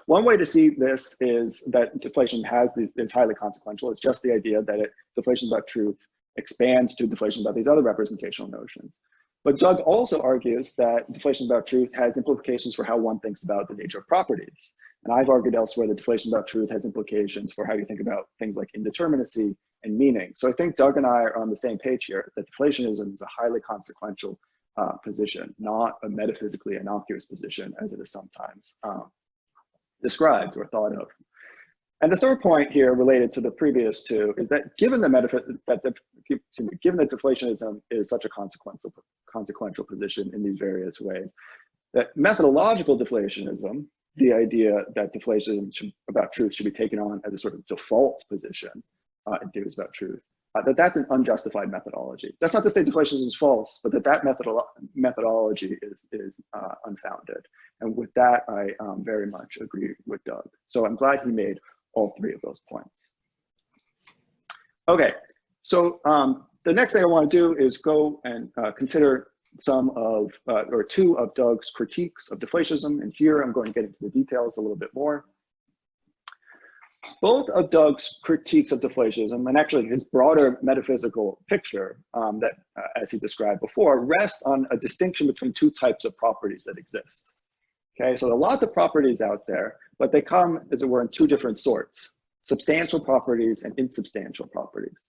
One way to see this is that deflation is highly consequential. It's just the idea that deflation about truth expands to deflation about these other representational notions. But Doug also argues that deflation about truth has implications for how one thinks about the nature of properties. And I've argued elsewhere that deflation about truth has implications for how you think about things like indeterminacy and meaning. So I think Doug and I are on the same page here, that deflationism is a highly consequential position, not a metaphysically innocuous position as it is sometimes described or thought of. And the third point here related to the previous two is that given that deflationism is such a consequential position in these various ways, that methodological deflationism, the idea that deflation about truth should be taken on as a sort of default position in theories about truth, that's an unjustified methodology. That's not to say deflationism is false, but that methodology is unfounded. And with that, I very much agree with Doug. So I'm glad he made all three of those points. Okay, so the next thing I want to do is go and consider some of, or two of Doug's critiques of deflationism. And here I'm going to get into the details a little bit more. Both of Doug's critiques of deflationism, and actually his broader metaphysical picture that, as he described before, rest on a distinction between two types of properties that exist. Okay, so there are lots of properties out there, but they come, as it were, in two different sorts: substantial properties and insubstantial properties.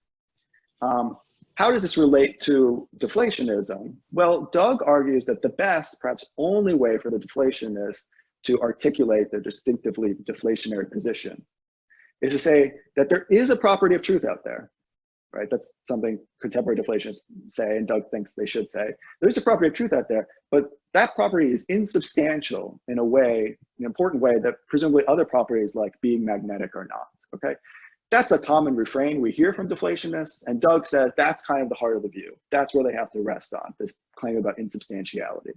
How does this relate to deflationism? Well, Doug argues that the best, perhaps only way for the deflationist to articulate their distinctively deflationary position is to say that there is a property of truth out there, right? That's something contemporary deflationists say, and Doug thinks they should say. There's a property of truth out there, but that property is insubstantial in a way, an important way, that presumably other properties like being magnetic are not, okay? That's a common refrain we hear from deflationists, and Doug says that's kind of the heart of the view. That's where they have to rest on, this claim about insubstantiality.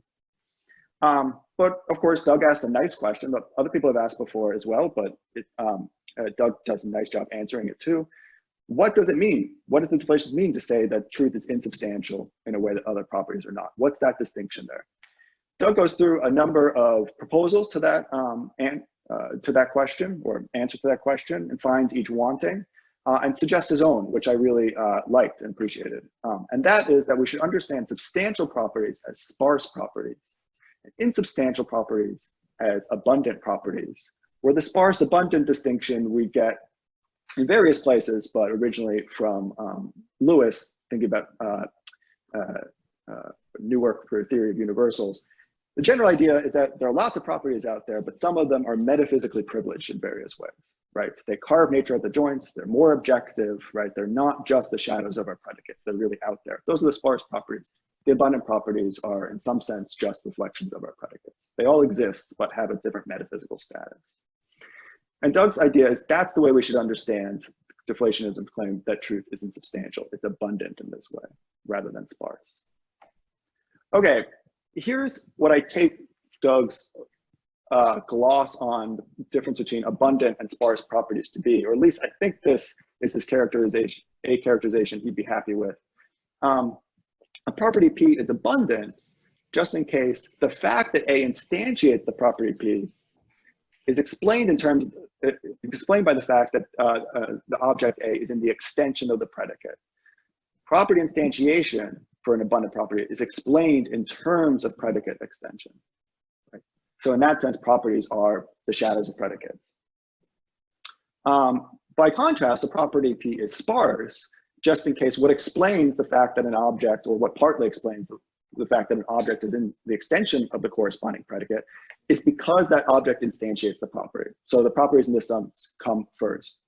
But of course, Doug asked a nice question that other people have asked before as well, but Doug does a nice job answering it too. What does it mean? What does the deflationist mean to say that truth is insubstantial in a way that other properties are not? What's that distinction there? Doug goes through a number of proposals to that question, or answer to that question, and finds each wanting, and suggests his own, which I really liked and appreciated. And that is that we should understand substantial properties as sparse properties, and insubstantial properties as abundant properties, where the sparse abundant distinction we get in various places, but originally from Lewis, thinking about new work for theory of universals. The general idea is that there are lots of properties out there, but some of them are metaphysically privileged in various ways, right? They carve nature at the joints, they're more objective, right? They're not just the shadows of our predicates, they're really out there. Those are the sparse properties. The abundant properties are, in some sense, just reflections of our predicates. They all exist, but have a different metaphysical status. And Doug's idea is that's the way we should understand deflationism's claim that truth is insubstantial. It's abundant in this way, rather than sparse. Okay, here's what I take Doug's gloss on the difference between abundant and sparse properties to be, or at least I think this is his characterization, a characterization he'd be happy with. A property P is abundant just in case the fact that A instantiates the property P is explained by the fact that the object A is in the extension of the predicate. Property instantiation for an abundant property is explained in terms of predicate extension. Right? So in that sense, properties are the shadows of predicates. By contrast, a property P is sparse, just in case what explains the fact that an object, or what partly explains the fact that an object is in the extension of the corresponding predicate, is because that object instantiates the property. So the properties in this sense come first.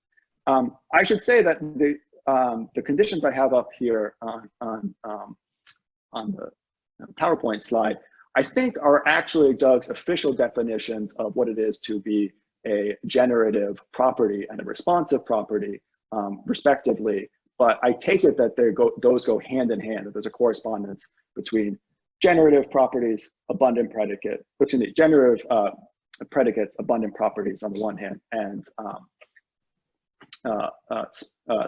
I should say that the conditions I have up here on the PowerPoint slide, I think are actually Doug's official definitions of what it is to be a generative property and a responsive property, respectively. But I take it that those go hand in hand, that there's a correspondence between generative properties, abundant predicate, generative predicates, abundant properties on the one hand, and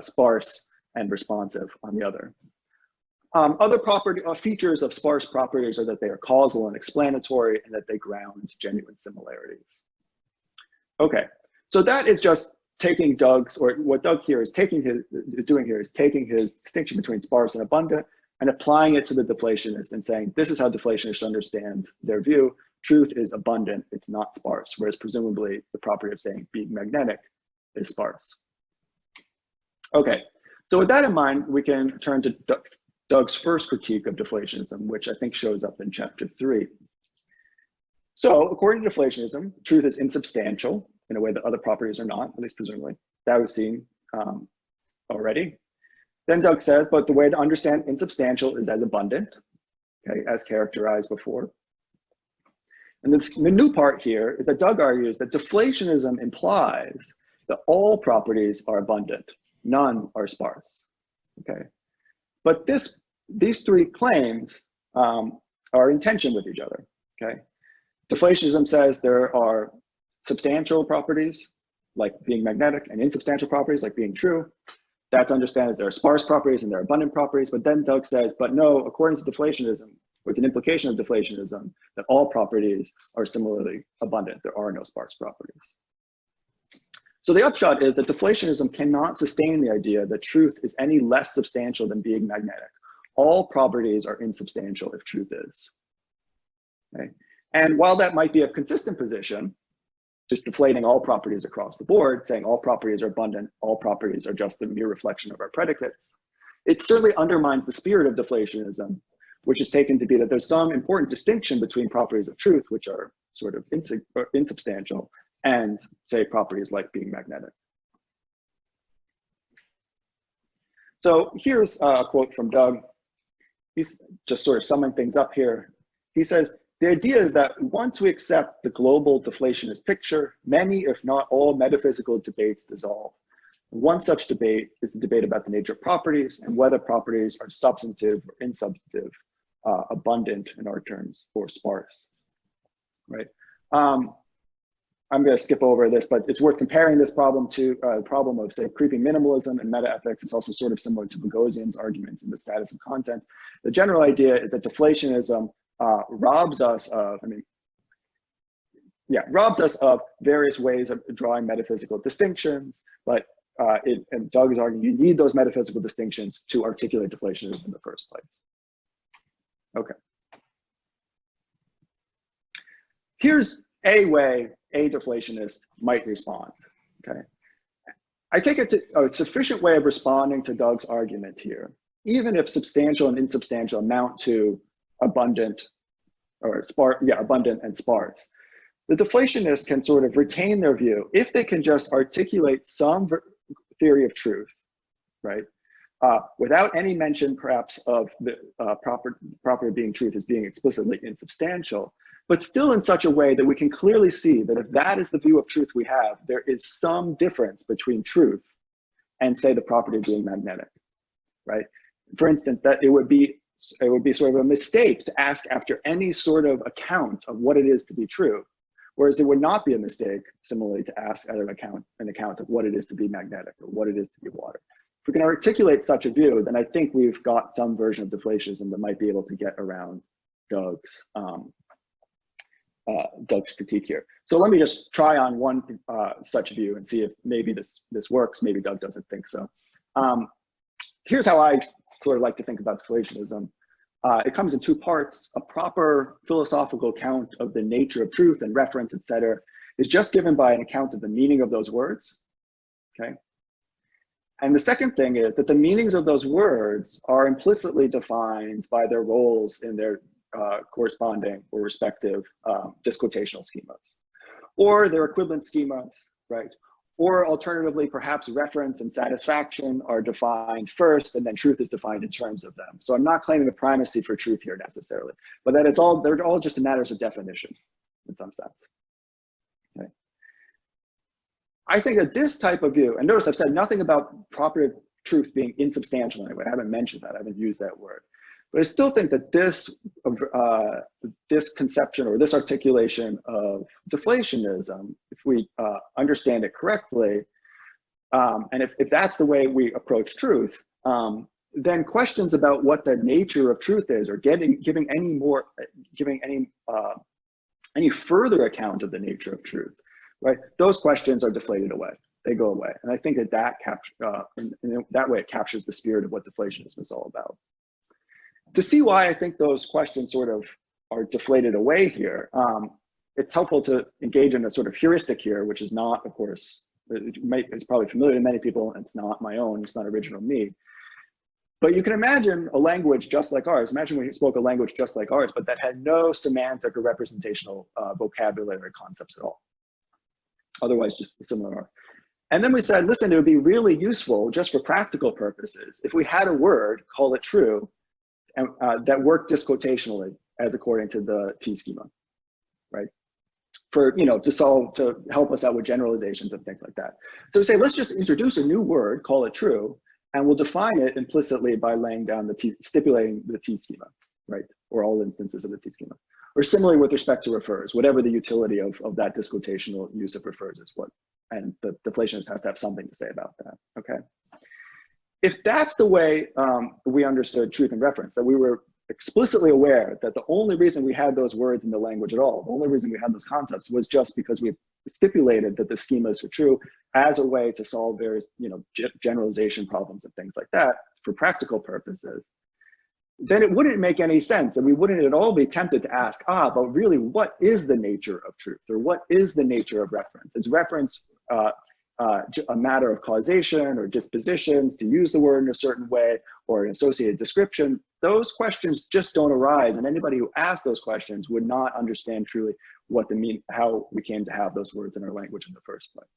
sparse and responsive on the other. Other features of sparse properties are that they are causal and explanatory, and that they ground genuine similarities. Okay, so that is just taking Doug's, or what Doug here is taking his distinction between sparse and abundant and applying it to the deflationist and saying, this is how deflationists understand their view. Truth is abundant, it's not sparse, whereas presumably the property of saying being magnetic is sparse. Okay, so with that in mind, we can turn to Doug's first critique of deflationism, which I think shows up in chapter 3. So according to deflationism, truth is insubstantial in a way that other properties are not, at least presumably. That was seen already. Then Doug says, but the way to understand insubstantial is as abundant, okay, as characterized before. And the new part here is that Doug argues that deflationism implies that all properties are abundant, none are sparse, okay? But these three claims are in tension with each other, okay? Deflationism says there are substantial properties, like being magnetic, and insubstantial properties, like being true. That's understand as there are sparse properties and there are abundant properties. But then Doug says, but no, according to deflationism, or it's an implication of deflationism, that all properties are similarly abundant. There are no sparse properties. So the upshot is that deflationism cannot sustain the idea that truth is any less substantial than being magnetic. All properties are insubstantial if truth is. Okay? And while that might be a consistent position, just deflating all properties across the board, saying all properties are abundant, all properties are just the mere reflection of our predicates, it certainly undermines the spirit of deflationism, which is taken to be that there's some important distinction between properties of truth, which are sort of insubstantial, and say properties like being magnetic. So here's a quote from Doug. He's just sort of summing things up here. He says, the idea is that once we accept the global deflationist picture, many, if not all, metaphysical debates dissolve. One such debate is the debate about the nature of properties and whether properties are substantive or insubstantive, abundant in our terms, or sparse, right? I'm going to skip over this, but it's worth comparing this problem to a problem of, say, creeping minimalism and meta-ethics. It's also sort of similar to Boghossian's arguments in the status of content. The general idea is that deflationism robs us of various ways of drawing metaphysical distinctions, but and Doug is arguing you need those metaphysical distinctions to articulate deflationism in the first place. Okay. Here's a way a deflationist might respond, okay? I take it to a sufficient way of responding to Doug's argument here, even if substantial and insubstantial amount to abundant or sparse, abundant and sparse. The deflationists can sort of retain their view if they can just articulate some theory of truth, right? Without any mention perhaps of the property being truth as being explicitly insubstantial, but still in such a way that we can clearly see that if that is the view of truth we have, there is some difference between truth and, say, the property being magnetic, right? For instance, that it would be sort of a mistake to ask after any sort of account of what it is to be true, whereas it would not be a mistake, similarly, to ask at an account of what it is to be magnetic or what it is to be water. If we can articulate such a view, then I think we've got some version of deflationism that might be able to get around Doug's critique here. So let me just try on one such view and see if maybe this works. Maybe Doug doesn't think so. Here's how I sort of like to think about deflationism. It comes in two parts. A proper philosophical account of the nature of truth and reference, etc., is just given by an account of the meaning of those words, okay? And the second thing is that the meanings of those words are implicitly defined by their roles in their corresponding or respective disquotational schemas, or their equivalent schemas, right? Or alternatively, perhaps reference and satisfaction are defined first, and then truth is defined in terms of them. So I'm not claiming a primacy for truth here necessarily, but that they're all just matters of definition in some sense. Okay. I think that this type of view, and notice I've said nothing about property of truth being insubstantial anyway. I haven't mentioned that. I haven't used that word. But I still think that this conception or this articulation of deflationism, if we understand it correctly, and if that's the way we approach truth, then questions about what the nature of truth is, or giving any further account of the nature of truth, right? Those questions are deflated away. They go away, and I think that in that way it captures the spirit of what deflationism is all about. To see why I think those questions sort of are deflated away here, it's helpful to engage in a sort of heuristic here, which is not, of course, it's probably familiar to many people, and it's not my own, it's not original me. But you can imagine a language just like ours. Imagine we spoke a language just like ours, but that had no semantic or representational vocabulary concepts at all. Otherwise, just similar. And then we said, listen, it would be really useful just for practical purposes if we had a word, call it true, and that worked disquotationally as according to the T schema, right? For, to help us out with generalizations and things like that. So we say, let's just introduce a new word, call it true, and we'll define it implicitly by laying down stipulating the T schema, right? Or all instances of the T schema. Or similarly with respect to refers, whatever the utility of that disquotational use of refers is what, and the deflationist has to have something to say about that, okay? If that's the way we understood truth and reference, that we were explicitly aware that the only reason we had those words in the language at all, the only reason we had those concepts was just because we stipulated that the schemas were true as a way to solve various, generalization problems and things like that for practical purposes, then it wouldn't make any sense, and we wouldn't at all be tempted to ask, but really, what is the nature of truth, or what is the nature of reference? Is reference a matter of causation or dispositions to use the word in a certain way, or an associated description? those questions just don't arise, and anybody who asks those questions would not understand truly what how we came to have those words in our language in the first place.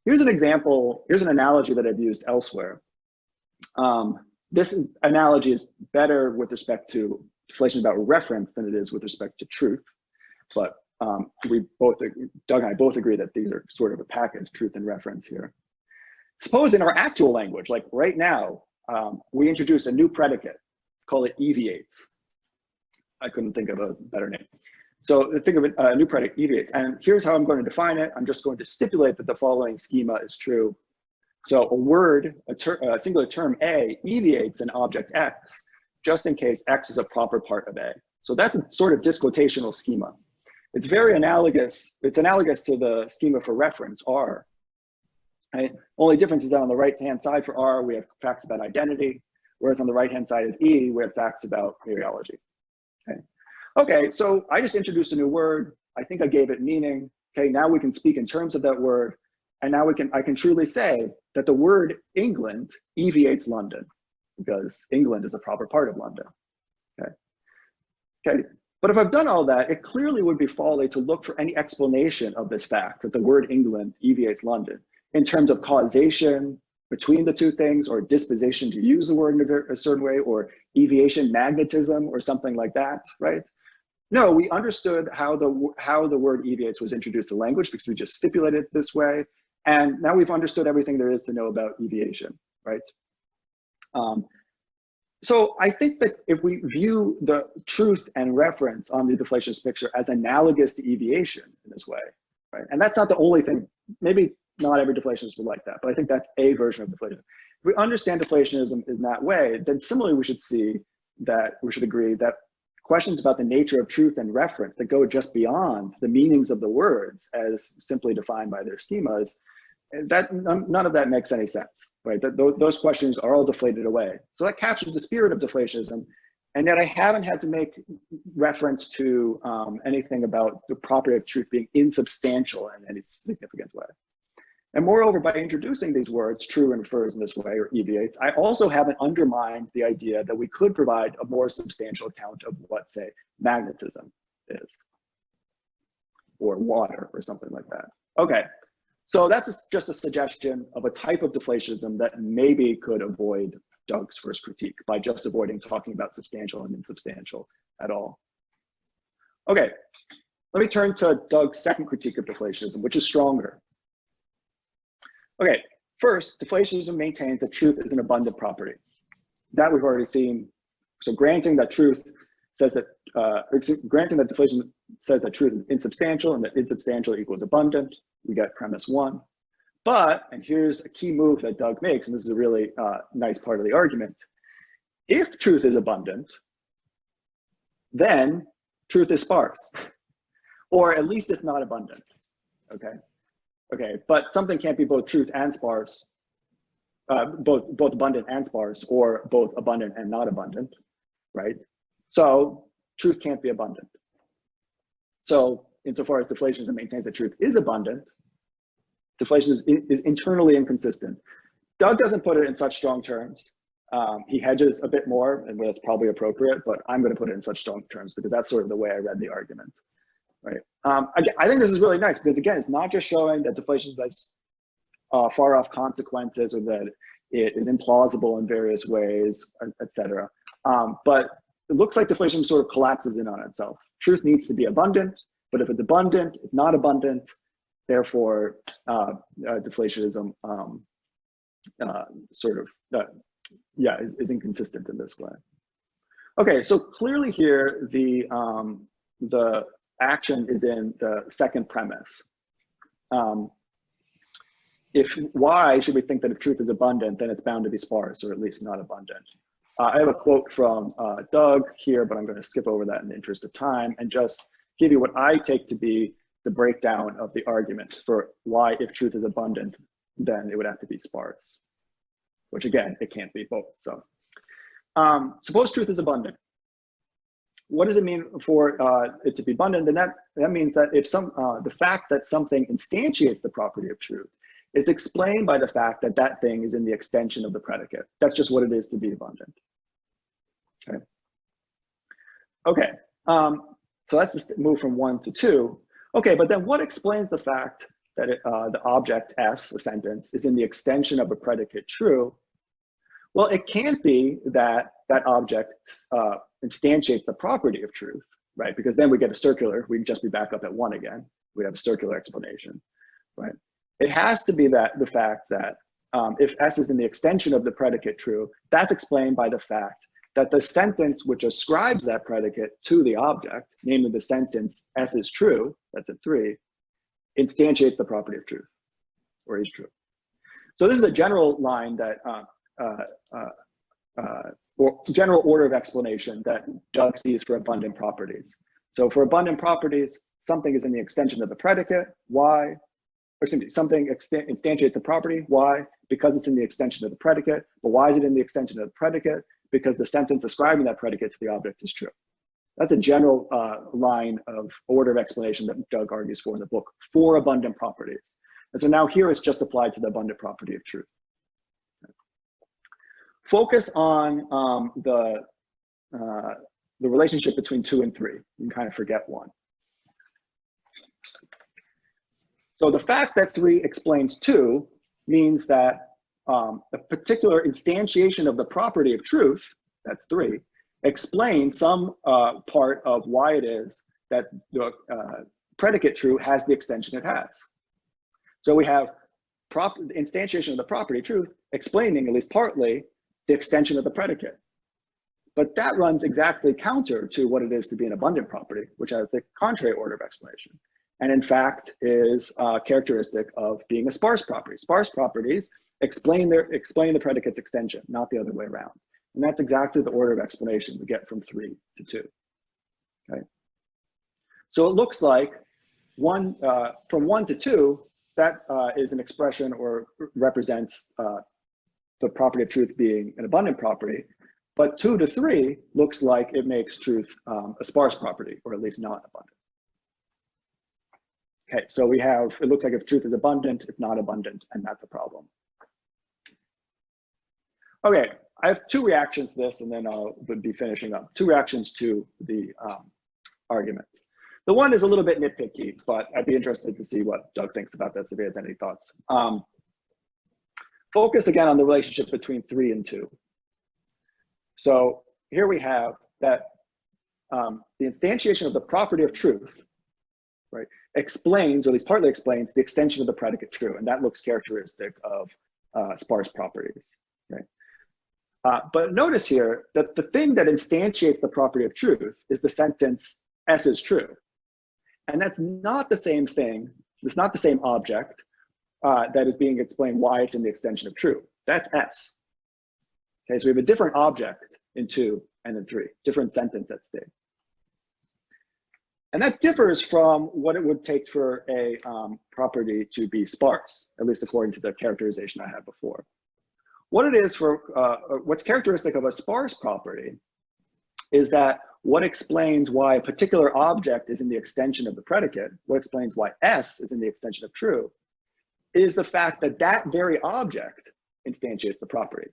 Here's an example, here's an analogy that I've used elsewhere. This analogy is better with respect to deflation about reference than it is with respect to truth, but Doug and I both agree that these are sort of a package, truth and reference here. Suppose in our actual language, like right now, we introduce a new predicate, call it eviates. I couldn't think of a better name. So think of it, a new predicate, eviates. And here's how I'm going to define it. I'm just going to stipulate that the following schema is true. So a word, a singular term A, eviates an object X, just in case X is a proper part of A. So that's a sort of disquotational schema. It's very analogous. It's analogous to the schema for reference, R. Right? Only difference is that on the right-hand side for R, we have facts about identity, whereas on the right-hand side of E, we have facts about mereology. Okay, so I just introduced a new word. I think I gave it meaning. Okay, now we can speak in terms of that word. And now I can truly say that the word England eviates London, because England is a proper part of London. Okay. But if I've done all that, it clearly would be folly to look for any explanation of this fact that the word England eviates London in terms of causation between the two things, or disposition to use the word in a certain way, or eviation magnetism or something like that, right? No, we understood how the word eviates was introduced to language because we just stipulated it this way. And now we've understood everything there is to know about eviation, right? So I think that if we view the truth and reference on the deflationist picture as analogous to eviation in this way, right? And that's not the only thing, maybe not every deflationist would like that, but I think that's a version of deflation. If we understand deflationism in that way, then similarly we should agree that questions about the nature of truth and reference that go just beyond the meanings of the words as simply defined by their schemas, that none of that makes any sense, right? Those questions are all deflated away. So that captures the spirit of deflationism, and yet I haven't had to make reference to anything about the property of truth being insubstantial in any significant way. And moreover, by introducing these words, true infers in this way, or eviates, I also haven't undermined the idea that we could provide a more substantial account of what, say, magnetism is, or water, or something like that. Okay, so that's just a suggestion of a type of deflationism that maybe could avoid Doug's first critique by just avoiding talking about substantial and insubstantial at all. Okay, let me turn to Doug's second critique of deflationism, which is stronger. Okay, first, deflationism maintains that truth is an abundant property. That we've already seen. So granting that truth says that, granting that deflation says that truth is insubstantial and that insubstantial equals abundant, we get premise one. But, and here's a key move that Doug makes, and this is a really nice part of the argument. If truth is abundant, then truth is sparse, or at least it's not abundant, okay? Okay, but something can't be both truth and sparse, both abundant and sparse, or both abundant and not abundant, right? So truth can't be abundant. So insofar as deflationism maintains that truth is abundant, deflation is internally inconsistent. Doug doesn't put it in such strong terms. He hedges a bit more, and that's probably appropriate, but I'm going to put it in such strong terms because that's sort of the way I read the argument. Right. I think this is really nice because, again, it's not just showing that deflation has far off consequences or that it is implausible in various ways, etc. But it looks like deflation sort of collapses in on itself. Truth needs to be abundant, but if it's abundant, it's not abundant. Therefore, deflationism is inconsistent in this way. Okay, so clearly here the action is in the second premise. Why should we think that if truth is abundant, then it's bound to be sparse, or at least not abundant? I have a quote from Doug here, but I'm going to skip over that in the interest of time and just give you what I take to be the breakdown of the argument for why, if truth is abundant, then it would have to be sparse, which again, it can't be both. So suppose truth is abundant. What does it mean for it to be abundant? Then that means that if the fact that something instantiates the property of truth is explained by the fact that that thing is in the extension of the predicate. That's just what it is to be abundant. Okay. Okay. So let's just move from 1 to 2. Okay, but then what explains the fact that the object S, a sentence, is in the extension of a predicate true? Well, it can't be that that object instantiates the property of truth, right? Because then we get a circular, we'd just be back up at 1 again. We'd have a circular explanation, right? It has to be that the fact that if S is in the extension of the predicate true, that's explained by the fact that the sentence which ascribes that predicate to the object, namely the sentence S is true, that's at 3, instantiates the property of truth, or is true. So this is a general line that, or general order of explanation that Doug sees for abundant properties. So for abundant properties, something is in the extension of the predicate, why? Or excuse me, something instantiates the property, why? Because it's in the extension of the predicate. But why is it in the extension of the predicate? Because the sentence ascribing that predicate to the object is true. That's a general line of order of explanation that Doug argues for in the book for abundant properties. And so now here it's just applied to the abundant property of truth. Focus on the relationship between 2 and 3. You can kind of forget 1. So the fact that 3 explains 2 means that a particular instantiation of the property of truth, that's 3, explains some part of why it is that the predicate true has the extension it has. So we have instantiation of the property of truth explaining, at least partly, the extension of the predicate. But that runs exactly counter to what it is to be an abundant property, which has the contrary order of explanation. And in fact is characteristic of being a sparse property. Sparse properties explain the predicate's extension, not the other way around. And that's exactly the order of explanation we get from 3 to 2. Okay. So it looks like from 1 to 2, that is an expression or represents the property of truth being an abundant property. But 2 to 3 looks like it makes truth a sparse property, or at least not abundant. Okay, so we have, it looks like if truth is abundant, it's not abundant, and that's a problem. Okay, I have 2 reactions to this, and then I'll be finishing up. 2 reactions to the argument. The one is a little bit nitpicky, but I'd be interested to see what Doug thinks about this, if he has any thoughts. Focus again on the relationship between 3 and 2. So here we have that the instantiation of the property of truth, right, explains, or at least partly explains, the extension of the predicate true, and that looks characteristic of sparse properties. Okay? But notice here that the thing that instantiates the property of truth is the sentence S is true. And that's not the same thing, it's not the same object that is being explained why it's in the extension of true. That's S. Okay, so we have a different object in 2 and in 3, different sentence at stake. And that differs from what it would take for a property to be sparse, at least according to the characterization I had before. What it is for, what's characteristic of a sparse property is that what explains why a particular object is in the extension of the predicate, what explains why S is in the extension of true, is the fact that that very object instantiates the property.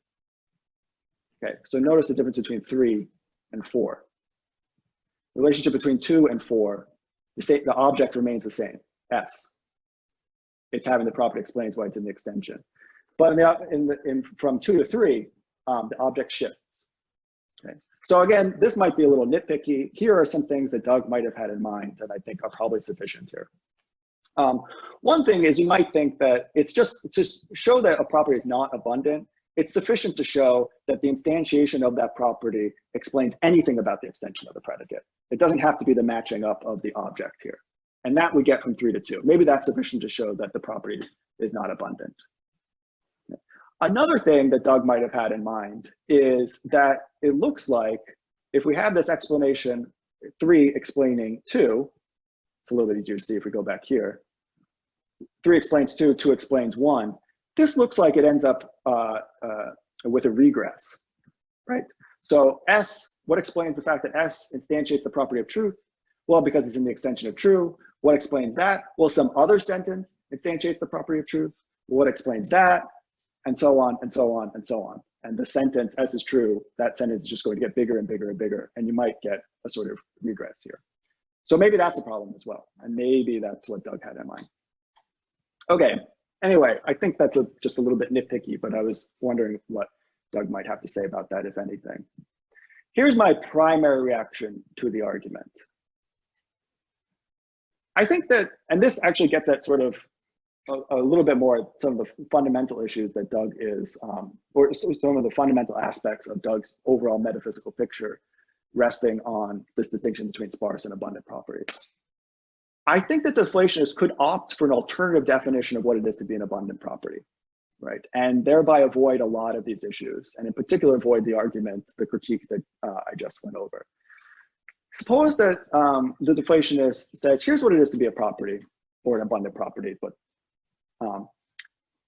Okay, so notice the difference between 3 and 4. The relationship between 2 and 4, the object remains the same, S. It's having the property explains why it's in the extension. But from 2 to 3, the object shifts. Okay. So again, this might be a little nitpicky. Here are some things that Doug might have had in mind that I think are probably sufficient here. One thing is you might think that it's just to show that a property is not abundant, it's sufficient to show that the instantiation of that property explains anything about the extension of the predicate. It doesn't have to be the matching up of the object here. And that we get from 3 to 2. Maybe that's sufficient to show that the property is not abundant. Another thing that Doug might have had in mind is that it looks like if we have this explanation, 3 explaining 2, it's a little bit easier to see if we go back here. 3 explains 2, 2 explains 1. This looks like it ends up with a regress, right? So S, what explains the fact that S instantiates the property of truth? Well, because it's in the extension of true. What explains that? Well, some other sentence instantiates the property of truth. What explains that? and so on, and so on, and so on. And the sentence S is true, that sentence is just going to get bigger and bigger and bigger, and you might get a sort of regress here. So maybe that's a problem as well. And maybe that's what Doug had in mind. Okay, anyway, I think that's just a little bit nitpicky, but I was wondering what Doug might have to say about that, if anything. Here's my primary reaction to the argument. I think that, and this actually gets at sort of a little bit more some of the fundamental issues that Doug is, or some of the fundamental aspects of Doug's overall metaphysical picture resting on this distinction between sparse and abundant properties. I think that deflationists could opt for an alternative definition of what it is to be an abundant property, right? And thereby avoid a lot of these issues, and in particular avoid the argument, the critique that I just went over. Suppose that the deflationist says, here's what it is to be a property or an abundant property, but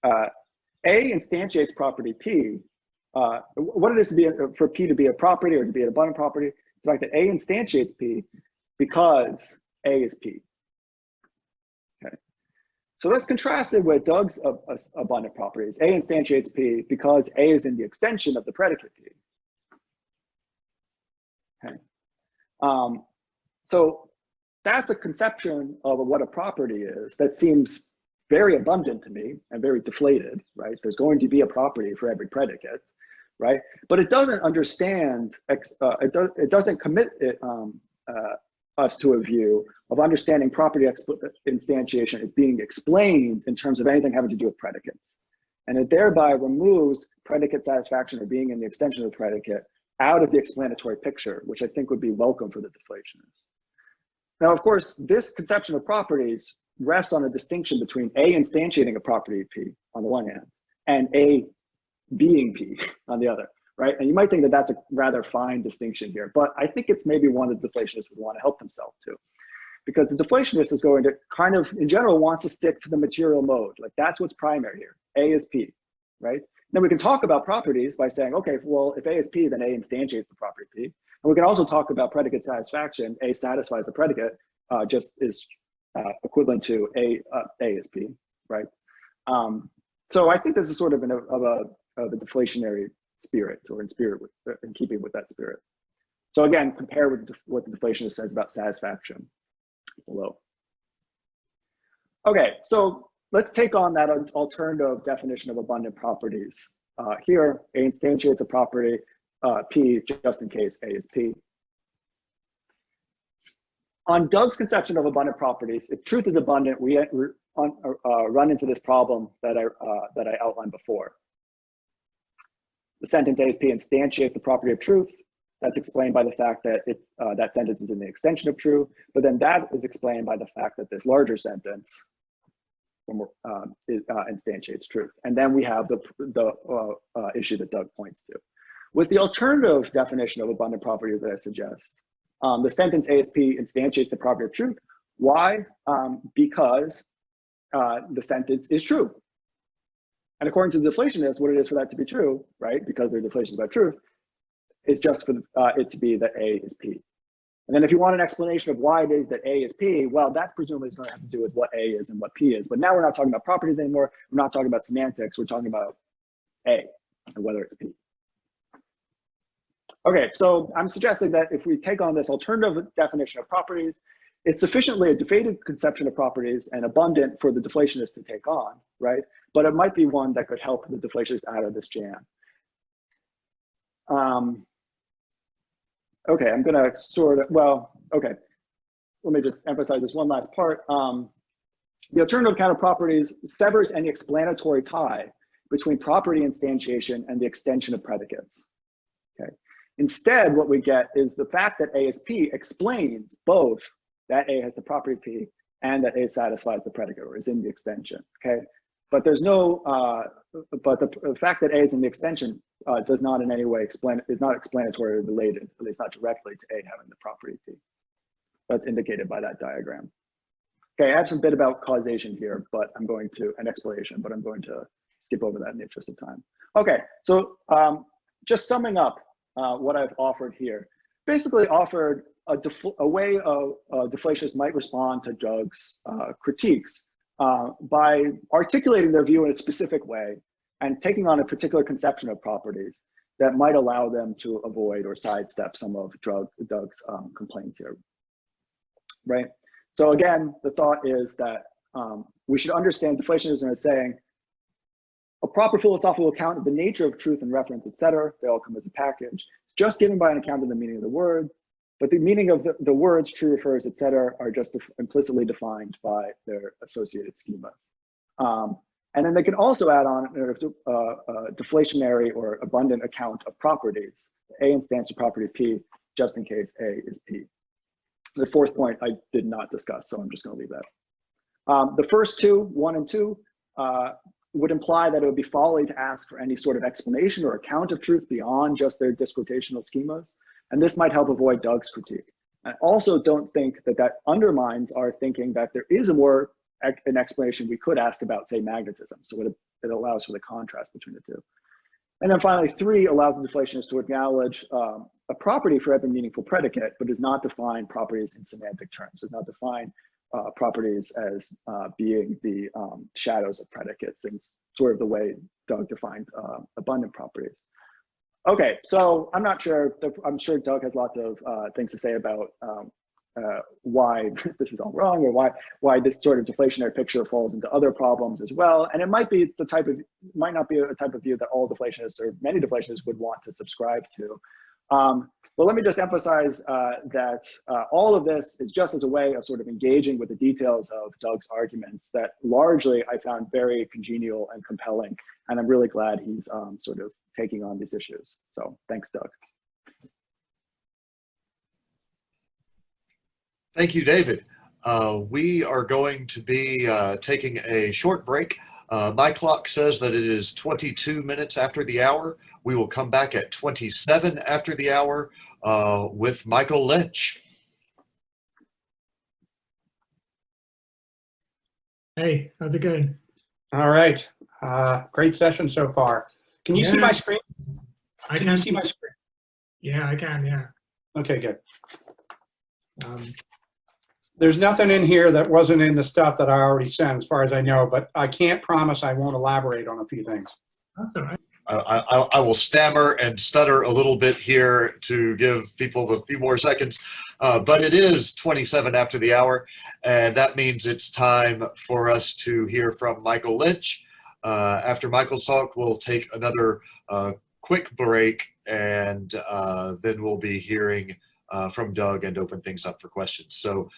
A instantiates property P. What it is to be for P to be a property or to be an abundant property, it's the fact that A instantiates P because A is P. Okay, so that's contrasted with Doug's abundant properties. A instantiates P because A is in the extension of the predicate P. Okay, so that's a conception of what a property is that seems very abundant to me and very deflated, right? There's going to be a property for every predicate, right? But it doesn't understand, it doesn't commit us to a view of understanding property instantiation as being explained in terms of anything having to do with predicates. And it thereby removes predicate satisfaction or being in the extension of the predicate out of the explanatory picture, which I think would be welcome for the deflationists. Now, of course, this conception of properties rests on a distinction between A instantiating a property P on the one hand and A being P on the other, right? And you might think that that's a rather fine distinction here, but I think it's maybe one that the deflationists would want to help themselves to, because the deflationist is going to kind of, in general, wants to stick to the material mode. Like that's what's primary here. A is P, right? Then we can talk about properties by saying, okay, well, if A is P, then A instantiates the property P. And we can also talk about predicate satisfaction. A satisfies the predicate, just is equivalent to A is P, right? So I think this is sort of a deflationary spirit, or in keeping with that spirit. So again, compare with what the deflationist says about satisfaction below. Okay, so let's take on that alternative definition of abundant properties. Here, A instantiates a property P just in case A is P. On Doug's conception of abundant properties, if truth is abundant, we run into this problem that I outlined before. The sentence A is P instantiates the property of truth. That's explained by the fact that that sentence is in the extension of true, but then that is explained by the fact that this larger sentence instantiates truth. And then we have the issue that Doug points to. With the alternative definition of abundant properties that I suggest, the sentence A is P instantiates the property of truth. Why? Because the sentence is true. And according to the deflationists, what it is for that to be true, right? Because their deflation is about truth, is just for it to be that A is P. And then if you want an explanation of why it is that A is P, well, that presumably is going to have to do with what A is and what P is. But now we're not talking about properties anymore. We're not talking about semantics. We're talking about A and whether it's P. Okay, so I'm suggesting that if we take on this alternative definition of properties, it's sufficiently a deflated conception of properties and abundant for the deflationist to take on, right? But it might be one that could help the deflationist out of this jam. Okay, I'm gonna sort of, well, okay. Let me just emphasize this one last part. The alternative account of properties severs any explanatory tie between property instantiation and the extension of predicates, okay? Instead, what we get is the fact that A is P explains both that A has the property P and that A satisfies the predicate or is in the extension, okay? But there's no, but the fact that A is in the extension does not in any way is not explanatory related, at least not directly to A having the property P. That's indicated by that diagram. Okay, I have some bit about causation here, but I'm going to, an explanation, but I'm going to skip over that in the interest of time. Okay, so just summing up what I've offered here, basically offered a way deflationists might respond to Doug's critiques by articulating their view in a specific way and taking on a particular conception of properties that might allow them to avoid or sidestep some of Doug's complaints here, right? So again, the thought is that we should understand deflationism as saying a proper philosophical account of the nature of truth and reference, etc. They all come as a package, just given by an account of the meaning of the word, but the meaning of the words, true, refers, etc., are just implicitly defined by their associated schemas. And then they can also add on a deflationary or abundant account of properties. A stands for property P, just in case A is P. The fourth point I did not discuss, so I'm just going to leave that. The first two, 1 and 2, would imply that it would be folly to ask for any sort of explanation or account of truth beyond just their disquotational schemas. And this might help avoid Doug's critique. I also don't think that that undermines our thinking that there is an explanation we could ask about, say, magnetism. So it allows for the contrast between the two. And then finally, 3 allows the deflationist to acknowledge a property for every meaningful predicate, but does not define properties in semantic terms, does not define properties as being the shadows of predicates, and sort of the way Doug defined abundant properties. Okay, so I'm not sure, I'm sure Doug has lots of things to say about why this is all wrong, or why this sort of deflationary picture falls into other problems as well. And it might be might not be a type of view that all deflationists or many deflationists would want to subscribe to. But let me just emphasize that all of this is just as a way of sort of engaging with the details of Doug's arguments that largely I found very congenial and compelling. And I'm really glad he's sort of taking on these issues. So thanks, Doug. Thank you, David. We are going to be taking a short break. My clock says that it is 22 minutes after the hour. We will come back at 27 after the hour with Michael Lynch. Hey, how's it going? All right. Great session so far. Can you see my screen? Can you see my screen? Yeah, I can, yeah. Okay, good. There's nothing in here that wasn't in the stuff that I already sent, as far as I know, but I can't promise I won't elaborate on a few things. That's all right. I will stammer and stutter a little bit here to give people a few more seconds, but it is 27 after the hour, and that means it's time for us to hear from Michael Lynch. After Michael's talk, we'll take another quick break, and then we'll be hearing from Doug and open things up for questions. So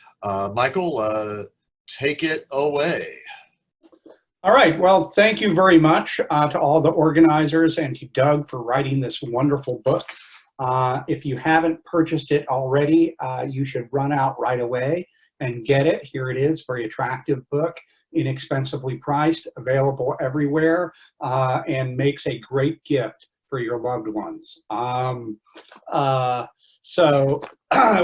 Michael, take it away. All right, well, thank you very much to all the organizers and to Doug for writing this wonderful book. If you haven't purchased it already, you should run out right away and get it. Here it is, very attractive book, inexpensively priced, available everywhere, and makes a great gift for your loved ones. So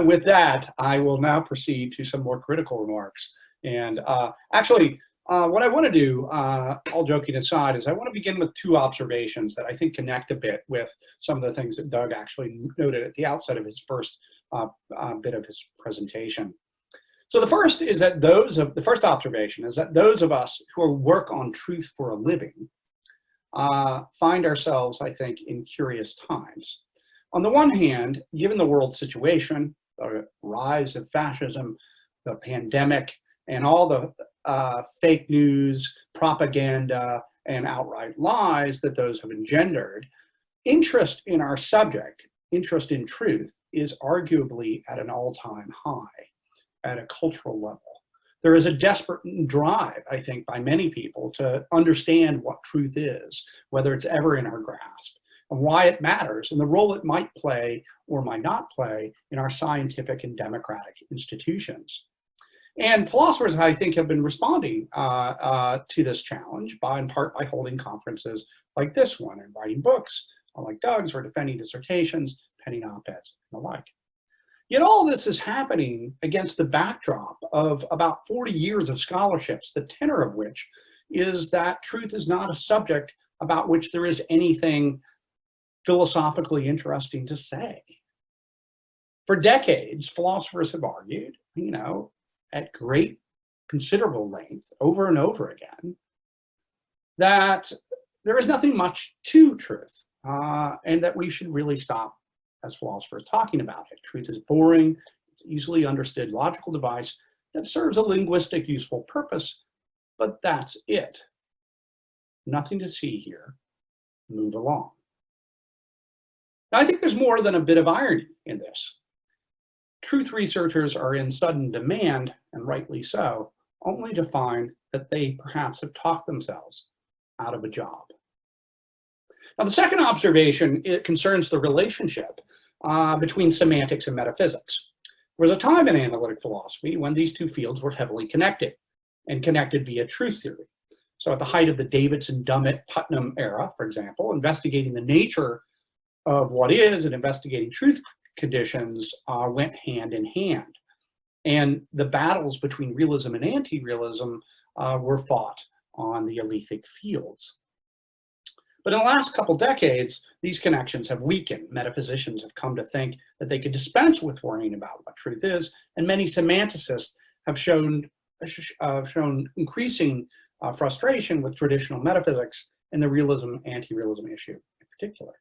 with that, I will now proceed to some more critical remarks. And actually, what I want to do, all joking aside, is I want to begin with 2 observations that I think connect a bit with some of the things that Doug actually noted at the outset of his first bit of his presentation. So the first is that the first observation is that those of us who work on truth for a living find ourselves, I think, in curious times. On the one hand, given the world situation, the rise of fascism, the pandemic, and all the fake news, propaganda, and outright lies that those have engendered, interest in our subject, interest in truth, is arguably at an all-time high at a cultural level. There is a desperate drive, I think, by many people to understand what truth is, whether it's ever in our grasp, and why it matters, and the role it might play or might not play in our scientific and democratic institutions. And philosophers, I think, have been responding to this challenge in part by holding conferences like this one, and writing books like Doug's, or defending dissertations, penning op-eds, and the like. Yet all this is happening against the backdrop of about 40 years of scholarships, the tenor of which is that truth is not a subject about which there is anything philosophically interesting to say. For decades, philosophers have argued, at great considerable length, over and over again, that there is nothing much to truth, and that we should really stop, as philosophers, talking about it. Truth is boring, it's easily understood logical device that serves a linguistic useful purpose, but that's it. Nothing to see here. Move along. Now, I think there's more than a bit of irony in this. Truth researchers are in sudden demand, and rightly so, only to find that they perhaps have talked themselves out of a job. Now, the second observation, it concerns the relationship between semantics and metaphysics. There was a time in analytic philosophy when these two fields were heavily connected, and connected via truth theory. So at the height of the Davidson, Dummett, Putnam era, for example, investigating the nature of what is and investigating truth conditions went hand in hand. And the battles between realism and anti-realism were fought on the alethic fields. But in the last couple decades, these connections have weakened. Metaphysicians have come to think that they could dispense with worrying about what truth is, and many semanticists have shown increasing frustration with traditional metaphysics and the realism, anti-realism issue in particular.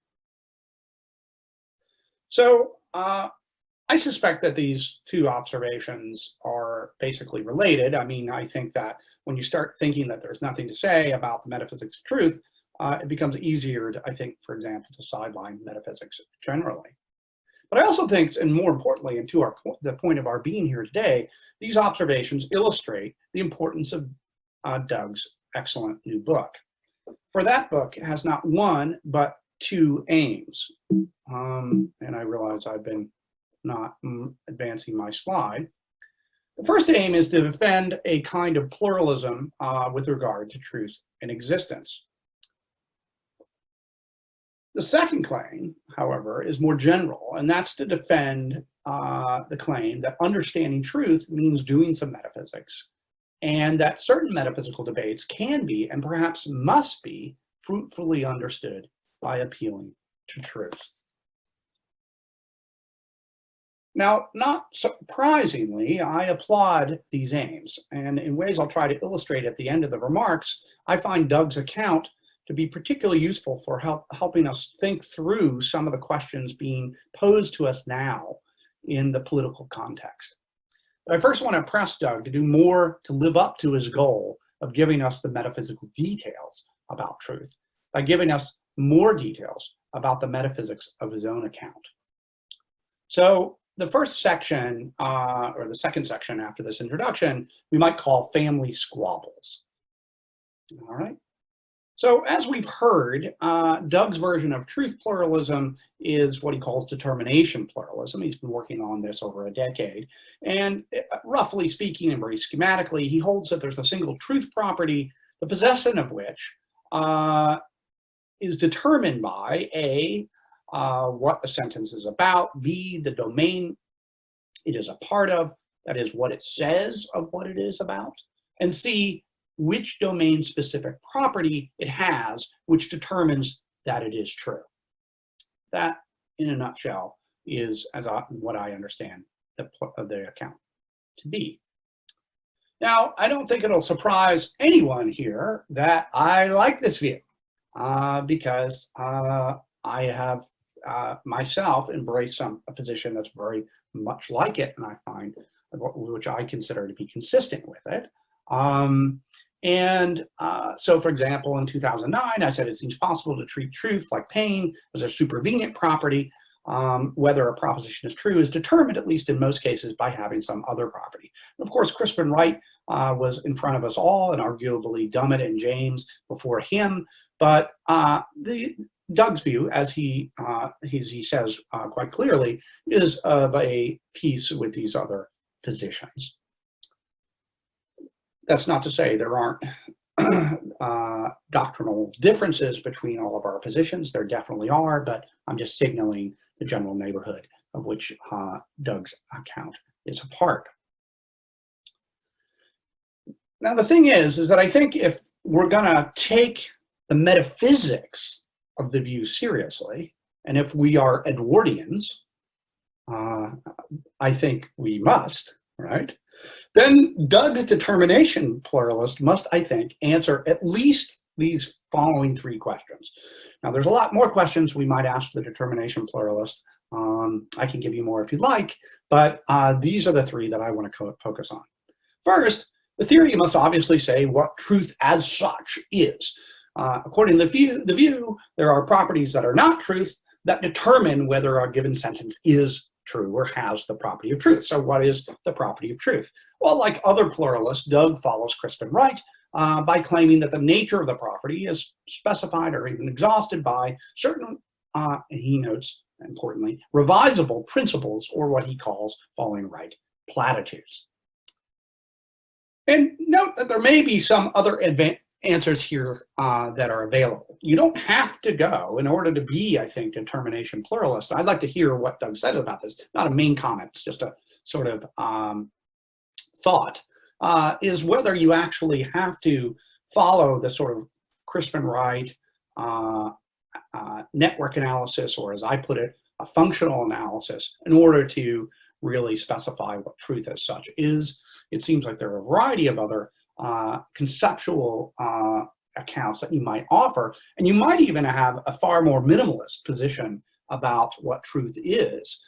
So I suspect that these two observations are basically related. I mean, I think that when you start thinking that there's nothing to say about the metaphysics of truth, it becomes easier, to, I think, for example, to sideline metaphysics generally. But I also think, and more importantly, and to the point of our being here today, these observations illustrate the importance of Doug's excellent new book. For that book, it has not one, but two aims. And I realize I've been not advancing my slide. The first aim is to defend a kind of pluralism with regard to truth and existence. The second claim, however, is more general, and that's to defend the claim that understanding truth means doing some metaphysics, and that certain metaphysical debates can be, and perhaps must be, fruitfully understood by appealing to truth. Now, not surprisingly, I applaud these aims, and in ways I'll try to illustrate at the end of the remarks, I find Doug's account to be particularly useful for helping us think through some of the questions being posed to us now in the political context. But I first want to press Doug to do more to live up to his goal of giving us the metaphysical details about truth by giving us more details about the metaphysics of his own account. So the first section, or the second section after this introduction, we might call family squabbles. All right. So as we've heard, Doug's version of truth pluralism is what he calls determination pluralism. He's been working on this over a decade. And roughly speaking and very schematically, he holds that there's a single truth property, the possession of which is determined by A, what the sentence is about, B, the domain it is a part of, that is what it says of what it is about, and C, which domain-specific property it has, which determines that it is true. That, in a nutshell, is what I understand the account to be. Now, I don't think it'll surprise anyone here that I like this view, because I have myself embraced a position that's very much like it, and I find, which I consider to be consistent with it. So, for example, in 2009, I said it seems possible to treat truth like pain as a supervenient property. Whether a proposition is true is determined, at least in most cases, by having some other property. And of course, Crispin Wright was in front of us all, and arguably Dummett and James before him. But Doug's view, as he says quite clearly, is of a piece with these other positions. That's not to say there aren't doctrinal differences between all of our positions. There definitely are, but I'm just signaling the general neighborhood of which Doug's account is a part. Now, the thing is that I think if we're going to take the metaphysics of the view seriously, and if we are Edwardians, I think we must, right? Then Doug's determination pluralist must, I think, answer at least these following 3 questions. Now, there's a lot more questions we might ask the determination pluralist. I can give you more if you'd like, but these are the 3 that I want to focus on. First, the theory must obviously say what truth as such is. According to the view, there are properties that are not truth that determine whether a given sentence is true or has the property of truth. So what is the property of truth? Well, like other pluralists, Doug follows Crispin Wright by claiming that the nature of the property is specified or even exhausted by certain, and he notes, importantly, revisable principles, or what he calls, following Wright, platitudes. And note that there may be some other answers here that are available. You don't have to go in order to be, I think, determination pluralist. I'd like to hear what Doug said about this. Not a main comment, it's just a sort of thought, is whether you actually have to follow the sort of Crispin Wright network analysis, or as I put it, a functional analysis, in order to really specify what truth as such is. It seems like there are a variety of other conceptual accounts that you might offer, and you might even have a far more minimalist position about what truth is.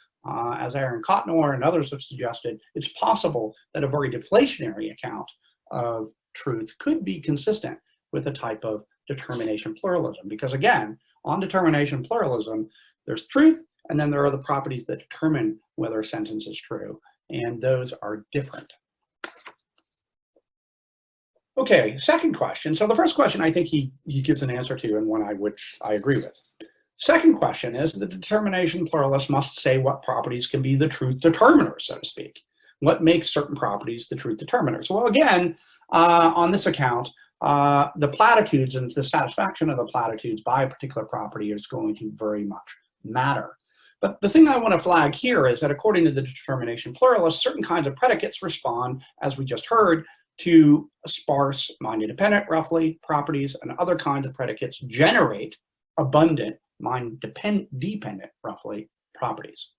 As Aaron Cotnor and others have suggested, it's possible that a very deflationary account of truth could be consistent with a type of determination pluralism, because again, on determination pluralism, there's truth, and then there are the properties that determine whether a sentence is true, and those are different. Okay, second question. So the first question I think he gives an answer to, and one which I agree with. Second question is the determination pluralist must say what properties can be the truth determiners, so to speak. What makes certain properties the truth determiners? Well, again, on this account, the platitudes and the satisfaction of the platitudes by a particular property is going to very much matter. But the thing I want to flag here is that according to the determination pluralist, certain kinds of predicates respond, as we just heard, to sparse, mind-independent, roughly, properties, and other kinds of predicates generate abundant, mind-dependent, roughly, properties.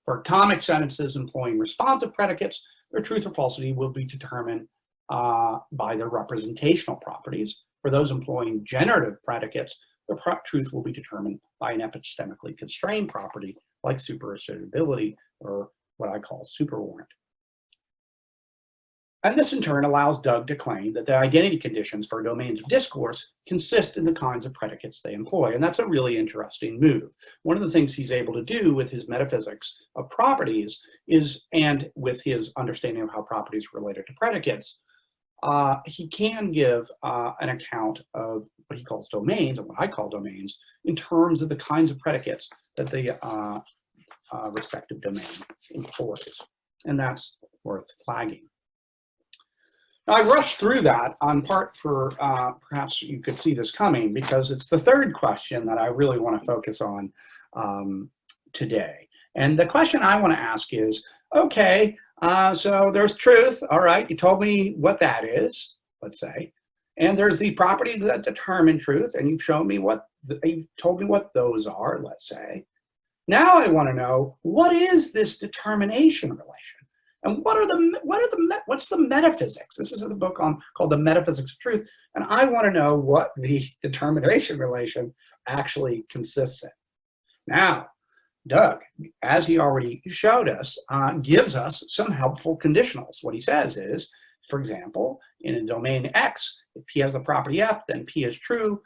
For atomic sentences employing responsive predicates, their truth or falsity will be determined by their representational properties. For those employing generative predicates, the truth will be determined by an epistemically constrained property like superassertability, or what I call superwarrant. And this in turn allows Doug to claim that the identity conditions for domains of discourse consist in the kinds of predicates they employ. And that's a really interesting move. One of the things he's able to do with his metaphysics of properties is, and with his understanding of how properties are related to predicates, he can give an account of what he calls domains, and what I call domains, in terms of the kinds of predicates that the respective domain employs. And that's worth flagging. Now, I rushed through that on part for perhaps you could see this coming, because it's the third question that I really want to focus on today. And the question I want to ask is, okay, so there's truth. All right, you told me what that is, let's say. And there's the properties that determine truth, and you've shown me you've told me what those are, let's say. Now I want to know, what is this determination relation? And what's the metaphysics? This is the book called The Metaphysics of Truth, and I want to know what the determination relation actually consists in. Now, Doug, as he already showed us, gives us some helpful conditionals. What he says is, for example, in a domain X, if P has the property F, then P is true.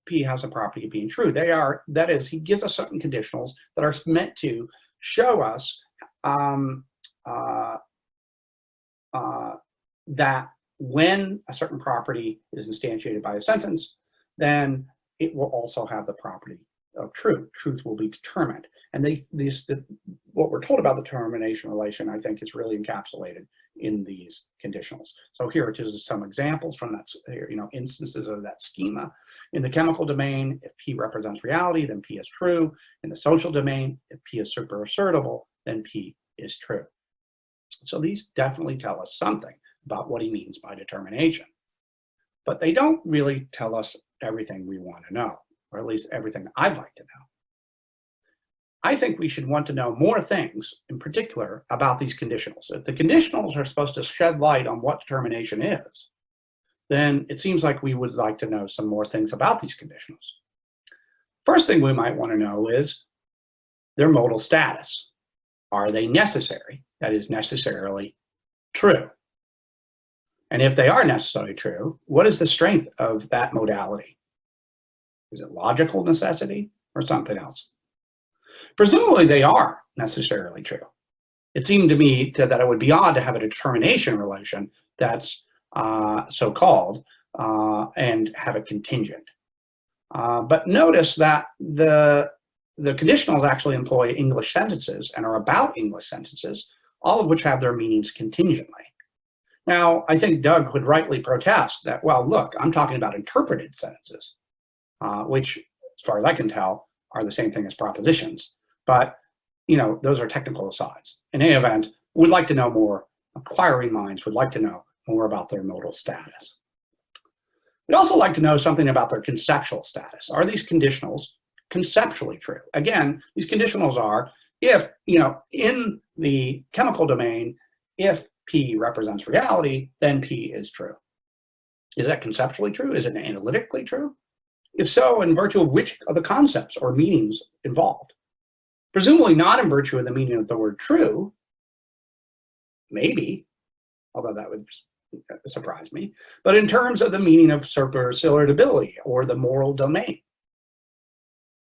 P has the property of being true. That is, he gives us certain conditionals that are meant to show us that when a certain property is instantiated by a sentence, then it will also have the property of truth. Truth will be determined. And what we're told about the determination relation, I think, is really encapsulated in these conditionals. So here it is some examples from that, instances of that schema. In the chemical domain, if P represents reality, then P is true. In the social domain, if P is superassertable, then P is true. So these definitely tell us something about what he means by determination. But they don't really tell us everything we want to know, or at least everything I'd like to know. I think we should want to know more things, in particular, about these conditionals. If the conditionals are supposed to shed light on what determination is, then it seems like we would like to know some more things about these conditionals. First thing we might want to know is their modal status. Are they necessary? That is, necessarily true. And if they are necessarily true, what is the strength of that modality? Is it logical necessity or something else? Presumably they are necessarily true. It seemed to me that it would be odd to have a determination relation that's so-called and have it contingent. But notice that the conditionals actually employ English sentences and are about English sentences, all of which have their meanings contingently. Now, I think Doug would rightly protest that, well, look, I'm talking about interpreted sentences, which, as far as I can tell, are the same thing as propositions. But, you know, those are technical asides. In any event, we'd like to know more. Inquiring minds would like to know more about their modal status. We'd also like to know something about their conceptual status. Are these conditionals conceptually true? Again, these conditionals are, if, you know, in the chemical domain, if P represents reality, then P is true. Is that conceptually true? Is it analytically true? If so, in virtue of which of the concepts or meanings involved? Presumably not in virtue of the meaning of the word true, maybe, although that would surprise me, but in terms of the meaning of supersedility or the moral domain.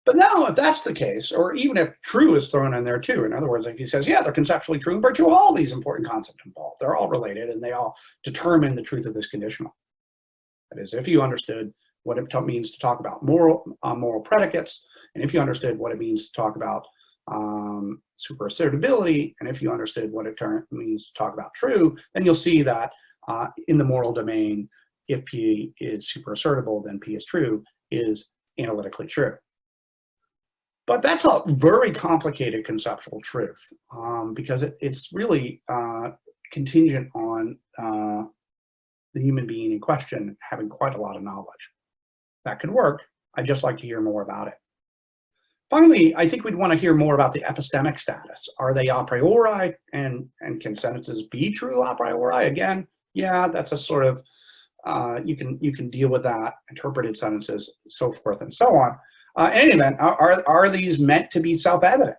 But now, if that's the case, or even if true is thrown in there too, in other words, if he says, yeah, they're conceptually true in virtue of all these important concepts involved, they're all related and they all determine the truth of this conditional. That is, if you understood what it means to talk about moral predicates, and if you understood what it means to talk about supersedility, and if you understood what it means to talk about true, then you'll see that in the moral domain, if P is superassertable, then P is true, is analytically true. But that's a very complicated conceptual truth because it's really contingent on the human being in question having quite a lot of knowledge. That could work. I'd just like to hear more about it. Finally, I think we'd want to hear more about the epistemic status. Are they a priori, and can sentences be true a priori? Again, yeah, that's a sort of, you can deal with that, interpreted sentences, so forth and so on. In any event, are these meant to be self-evident?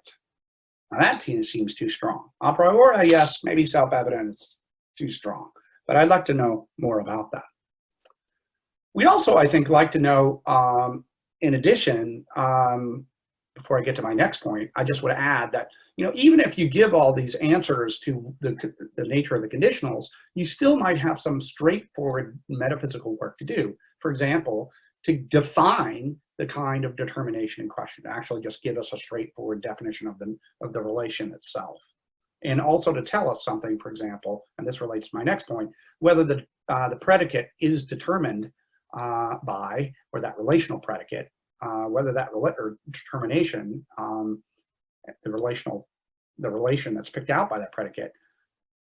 Now that seems too strong. A priori, yes, maybe self-evident is too strong, but I'd like to know more about that. We'd also, I think, like to know, in addition, before I get to my next point, I just would add that, you know, even if you give all these answers to the nature of the conditionals, you still might have some straightforward metaphysical work to do. For example, to define the kind of determination in question, to actually just give us a straightforward definition of the relation itself. And also to tell us something, for example, and this relates to my next point, whether the predicate is determined by, or that relational predicate, whether that determination, the relation that's picked out by that predicate,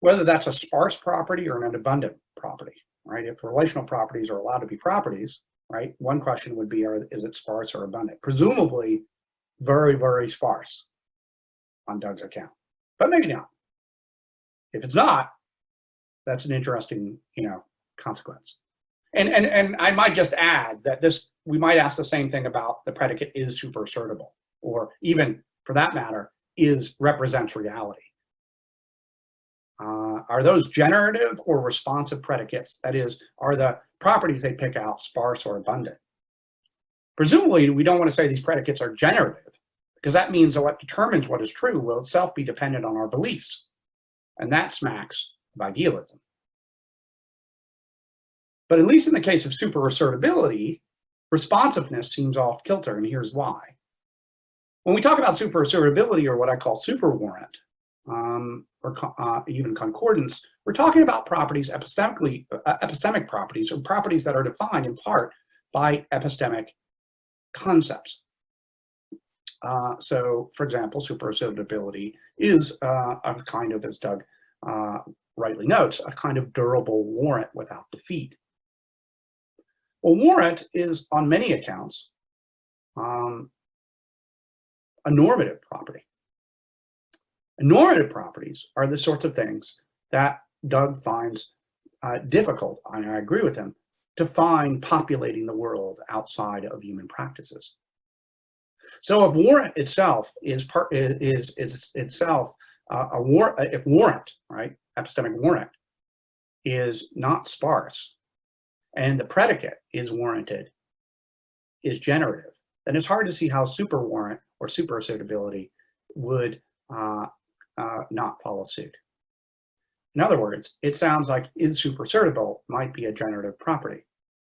whether that's a sparse property or an abundant property, right? If relational properties are allowed to be properties, right? One question would be, is it sparse or abundant? Presumably very, very sparse on Doug's account, but maybe not. If it's not, that's an interesting, you know, consequence. And I might just add that we might ask the same thing about the predicate is superassertable, or even for that matter, represents reality. Are those generative or responsive predicates? That is, are the properties they pick out sparse or abundant? Presumably, we don't want to say these predicates are generative, because that means that what determines what is true will itself be dependent on our beliefs. And that smacks of idealism. But at least in the case of superassertability, responsiveness seems off kilter, and here's why. When we talk about superassertability, or what I call superwarrant, or even concordance, we're talking about properties, epistemic properties, or properties that are defined in part by epistemic concepts. So, for example, superassertability is a kind of, as Doug rightly notes, a kind of durable warrant without defeat. Well, warrant is, on many accounts, a normative property. And normative properties are the sorts of things that Doug finds difficult, and I agree with him, to find populating the world outside of human practices. So if warrant itself is itself if warrant, right, epistemic warrant is not sparse, and the predicate is warranted, is generative, then it's hard to see how super warrant or super assertability would not follow suit. In other words, it sounds like is super assertable might be a generative property,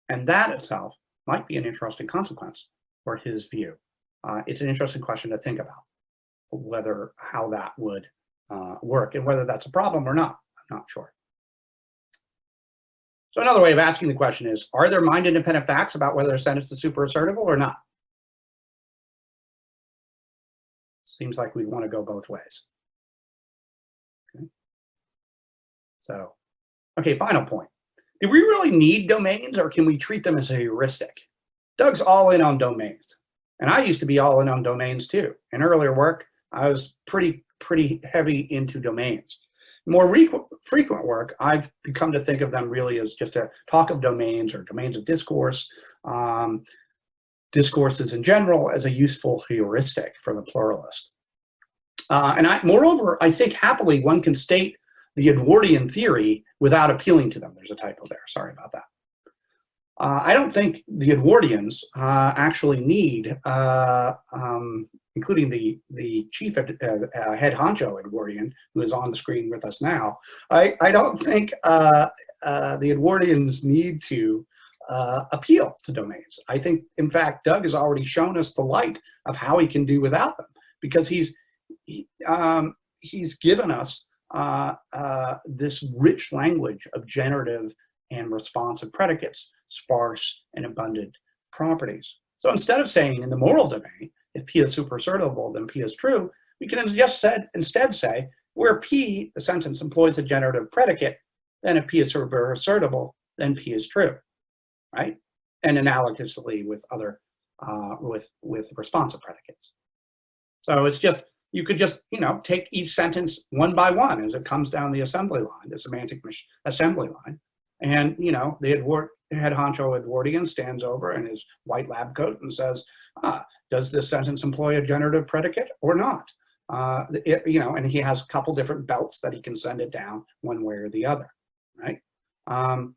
and that itself might be an interesting consequence for his view. It's an interesting question to think about, how that would work and whether that's a problem or not. I'm not sure. So another way of asking the question is, are there mind-independent facts about whether a sentence is super assertable or not? Seems like we want to go both ways. Okay. So, okay, final point. Do we really need domains, or can we treat them as a heuristic? Doug's all in on domains. And I used to be all in on domains too. In earlier work, I was pretty heavy into domains. More frequent work, I've become to think of them really as just a talk of domains or domains of discourse, discourses in general, as a useful heuristic for the pluralist. Moreover, I think happily one can state the Edwardian theory without appealing to them. There's a typo there, sorry about that. I don't think the Edwardians actually need, including the chief head honcho Edwardian, who is on the screen with us now. I don't think the Edwardians need to appeal to domains. I think, in fact, Doug has already shown us the light of how he can do without them, because he's given us this rich language of generative and responsive predicates, sparse and abundant properties. So instead of saying in the moral domain, if P is superassertable, then P is true, we can just instead say, where P, the sentence, employs a generative predicate, then if P is superassertable, then P is true, right? And analogously with other, with responsive predicates. So it's just, you could just, take each sentence one by one as it comes down the assembly line, the semantic assembly line. And, the head honcho Edwardian stands over in his white lab coat and says, does this sentence employ a generative predicate or not? And he has a couple different belts that he can send it down one way or the other, right? All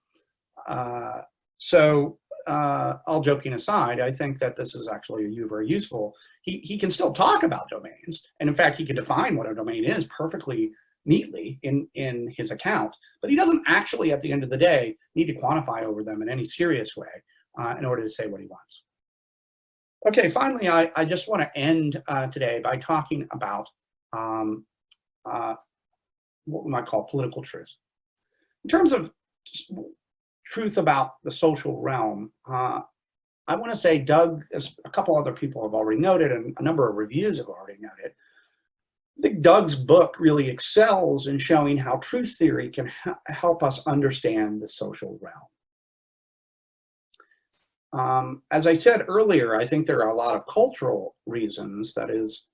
joking aside, I think that this is actually very useful. He can still talk about domains. And in fact, he can define what a domain is perfectly neatly in his account, but he doesn't actually, at the end of the day, need to quantify over them in any serious way in order to say what he wants. Okay, finally, I just want to end today by talking about what we might call political truth. In terms of truth about the social realm, I want to say Doug, as a couple other people have already noted, and a number of reviews have already noted, I think Doug's book really excels in showing how truth theory can help us understand the social realm. As I said earlier, I think there are a lot of cultural reasons, that is,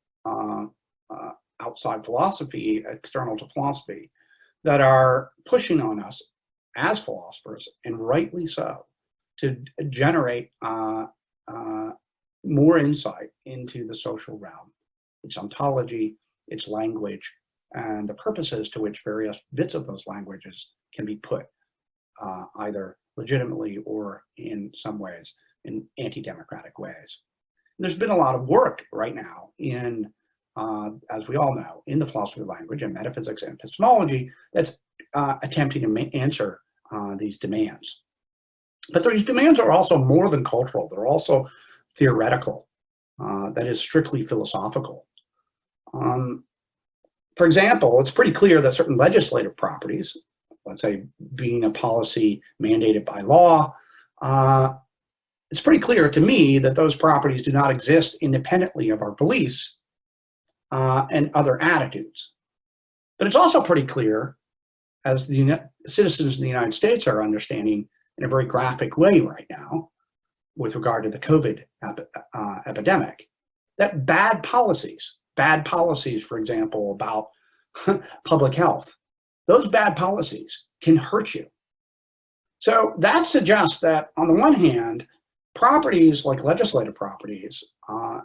outside philosophy, external to philosophy, that are pushing on us as philosophers, and rightly so, to generate more insight into the social realm, its ontology, its language, and the purposes to which various bits of those languages can be put, either legitimately or in some ways in anti-democratic ways. And there's been a lot of work right now in, as we all know, in the philosophy of language and metaphysics and epistemology that's attempting to answer these demands. But these demands are also more than cultural. They're also theoretical, that is strictly philosophical. For example, it's pretty clear that certain legislative properties, let's say being a policy mandated by law, it's pretty clear to me that those properties do not exist independently of our beliefs and other attitudes. But it's also pretty clear, as the citizens in the United States are understanding in a very graphic way right now, with regard to the COVID epidemic, that bad policies, for example, about public health, those bad policies can hurt you. So that suggests that on the one hand, properties like legislative properties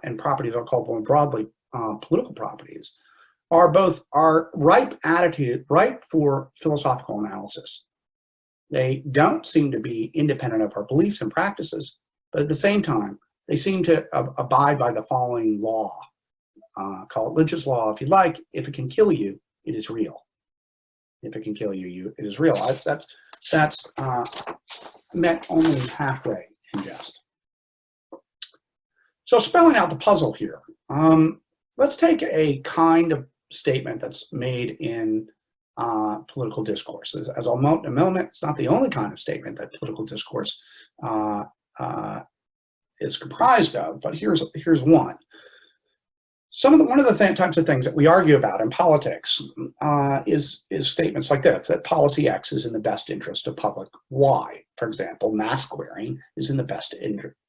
and properties are called more broadly political properties are ripe for philosophical analysis. They don't seem to be independent of our beliefs and practices, but at the same time, they seem to abide by the following law. Call it Lynch's law if you like. If it can kill you, it is real. If it can kill you, it is real. That's met only halfway in jest. So spelling out the puzzle here, let's take a kind of statement that's made in political discourse. As I'll note in a moment, it's not the only kind of statement that political discourse is comprised of, but here's one. One of the types of things that we argue about in politics is statements like this, that policy X is in the best interest of public Y. For example, mask wearing is in the best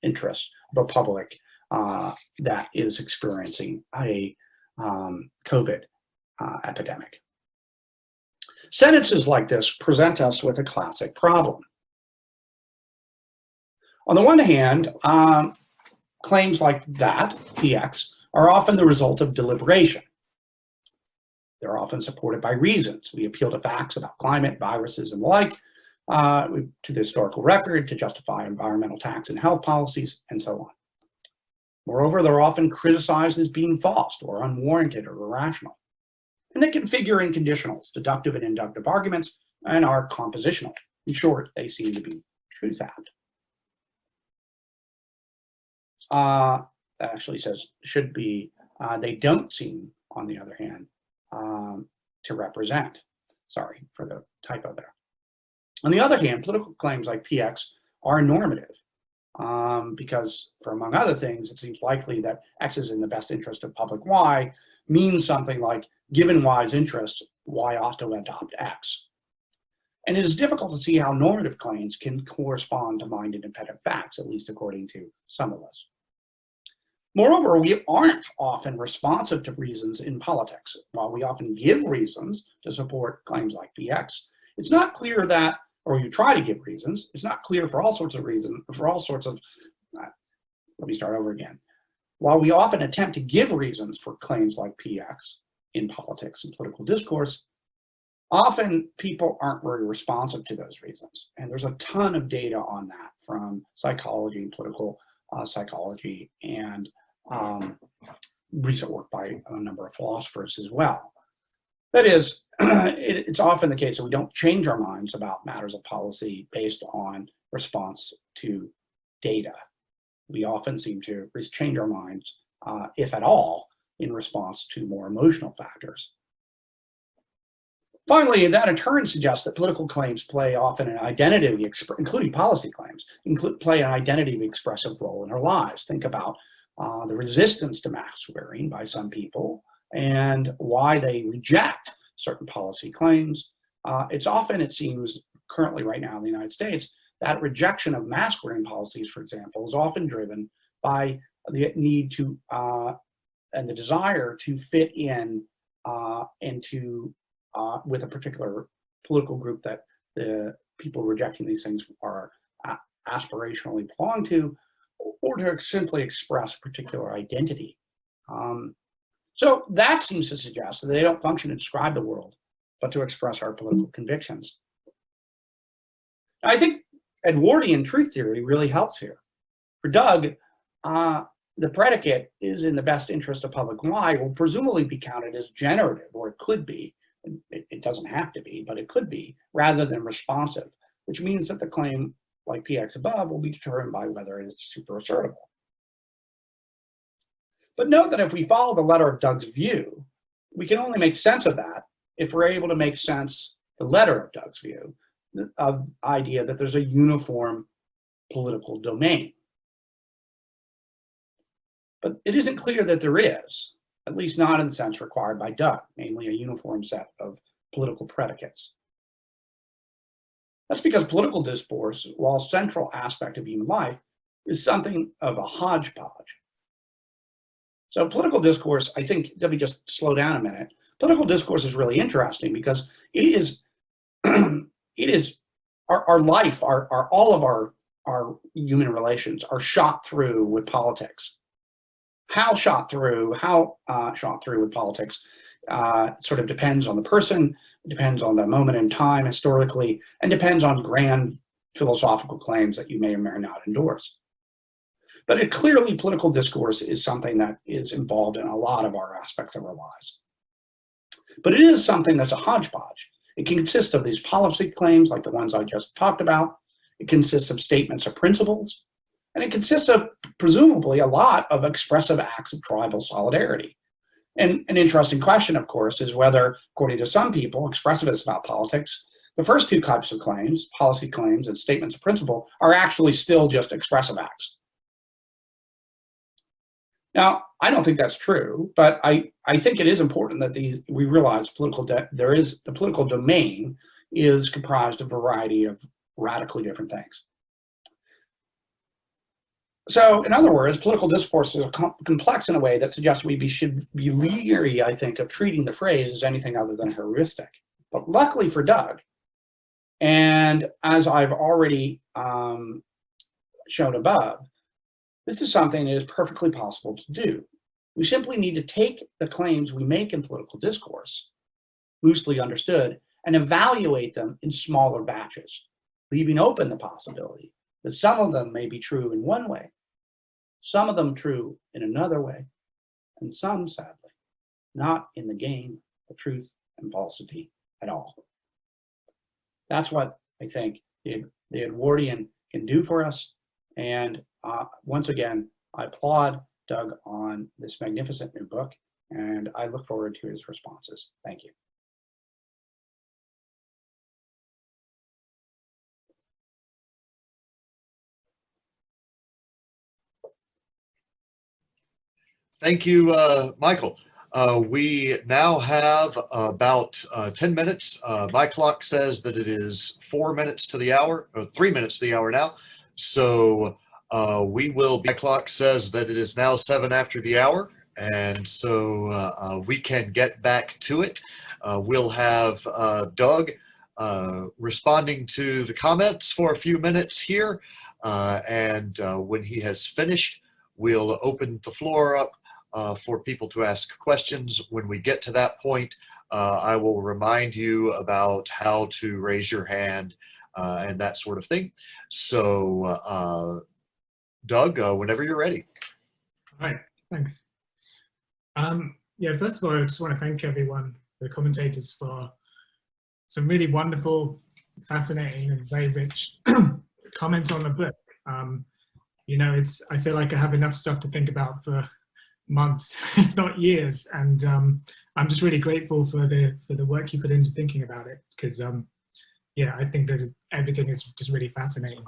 interest of a public that is experiencing a COVID epidemic. Sentences like this present us with a classic problem. On the one hand, claims like that, PX, are often the result of deliberation. They're often supported by reasons. We appeal to facts about climate, viruses, and the like, to the historical record, to justify environmental tax and health policies, and so on. Moreover, they're often criticized as being false or unwarranted or irrational. And they can figure in conditionals, deductive and inductive arguments, and are compositional. In short, they seem to be truth-bound. That actually says should be, they don't seem, on the other hand, to represent. Sorry for the typo there. On the other hand, political claims like PX are normative because, for among other things, it seems likely that X is in the best interest of public Y means something like, given Y's interests, Y ought to adopt X. And it is difficult to see how normative claims can correspond to mind-independent facts, at least according to some of us. Moreover, we aren't often responsive to reasons in politics. While we often give reasons to support claims like PX, it's not clear that, or you try to give reasons, it's not clear for all sorts of reasons, let me start over again. While we often attempt to give reasons for claims like PX in politics and political discourse, often people aren't very responsive to those reasons. And there's a ton of data on that from psychology and political psychology and recent work by a number of philosophers as well. That is, it's often the case that we don't change our minds about matters of policy based on response to data. We often seem to change our minds, if at all, in response to more emotional factors. Finally, that in turn suggests that political claims play often an identity, including policy claims, play an identity expressive role in our lives. Think about the resistance to mask wearing by some people and why they reject certain policy claims. It's often, it seems, currently right now in the United States, that rejection of mask wearing policies, for example, is often driven by the need to and the desire to fit in with a particular political group that the people rejecting these things are aspirationally belong to, or to simply express a particular identity. So that seems to suggest that they don't function to describe the world, but to express our political convictions. I think Edwardian truth theory really helps here. For Doug, the predicate is in the best interest of public Y will presumably be counted as generative, or it could be. It doesn't have to be, but it could be, rather than responsive, which means that the claim, like PX above, will be determined by whether it is superassertable. But note that if we follow the letter of Doug's view, we can only make sense of that if we're able to make sense, the letter of Doug's view, of the idea that there's a uniform political domain. But it isn't clear that there is, at least not in the sense required by Doug, namely a uniform set of political predicates. That's because political discourse, while a central aspect of human life, is something of a hodgepodge. So political discourse, I think, let me just slow down a minute. Political discourse is really interesting because it is our life, all of our human relations are shot through with politics. How shot through with politics sort of depends on the person, depends on the moment in time historically, and depends on grand philosophical claims that you may or may not endorse. But clearly, political discourse is something that is involved in a lot of our aspects of our lives. But it is something that's a hodgepodge. It can consist of these policy claims like the ones I just talked about. It consists of statements of principles. And it consists of, presumably, a lot of expressive acts of tribal solidarity. And an interesting question, of course, is whether, according to some people, expressivists about politics, the first two types of claims, policy claims and statements of principle, are actually still just expressive acts. Now, I don't think that's true, but I think it is important that we realize the political domain is comprised of a variety of radically different things. So, in other words, political discourse is complex in a way that suggests we should be leery, I think, of treating the phrase as anything other than heuristic. But luckily for Doug, and as I've already shown above, this is something that is perfectly possible to do. We simply need to take the claims we make in political discourse, loosely understood, and evaluate them in smaller batches, leaving open the possibility that some of them may be true in one way, some of them true in another way, and some, sadly, not in the game of truth and falsity at all. That's what I think the Edwardian can do for us. And once again, I applaud Doug on this magnificent new book, and I look forward to his responses. Thank you. Thank you, Michael. We now have about 10 minutes. My clock says that it is 4 minutes to the hour, or 3 minutes to the hour now. So my clock says that it is now 7 after the hour. And so we can get back to it. We'll have Doug responding to the comments for a few minutes here. And when he has finished, we'll open the floor up for people to ask questions. When we get to that point, I will remind you about how to raise your hand and that sort of thing. So, Doug, whenever you're ready. All right, thanks. Yeah, first of all, I just want to thank everyone, the commentators, for some really wonderful, fascinating, and very rich comments on the book. You know, I feel like I have enough stuff to think about for months, if not years, and I'm just really grateful for the work you put into thinking about it, because yeah, I think that everything is just really fascinating.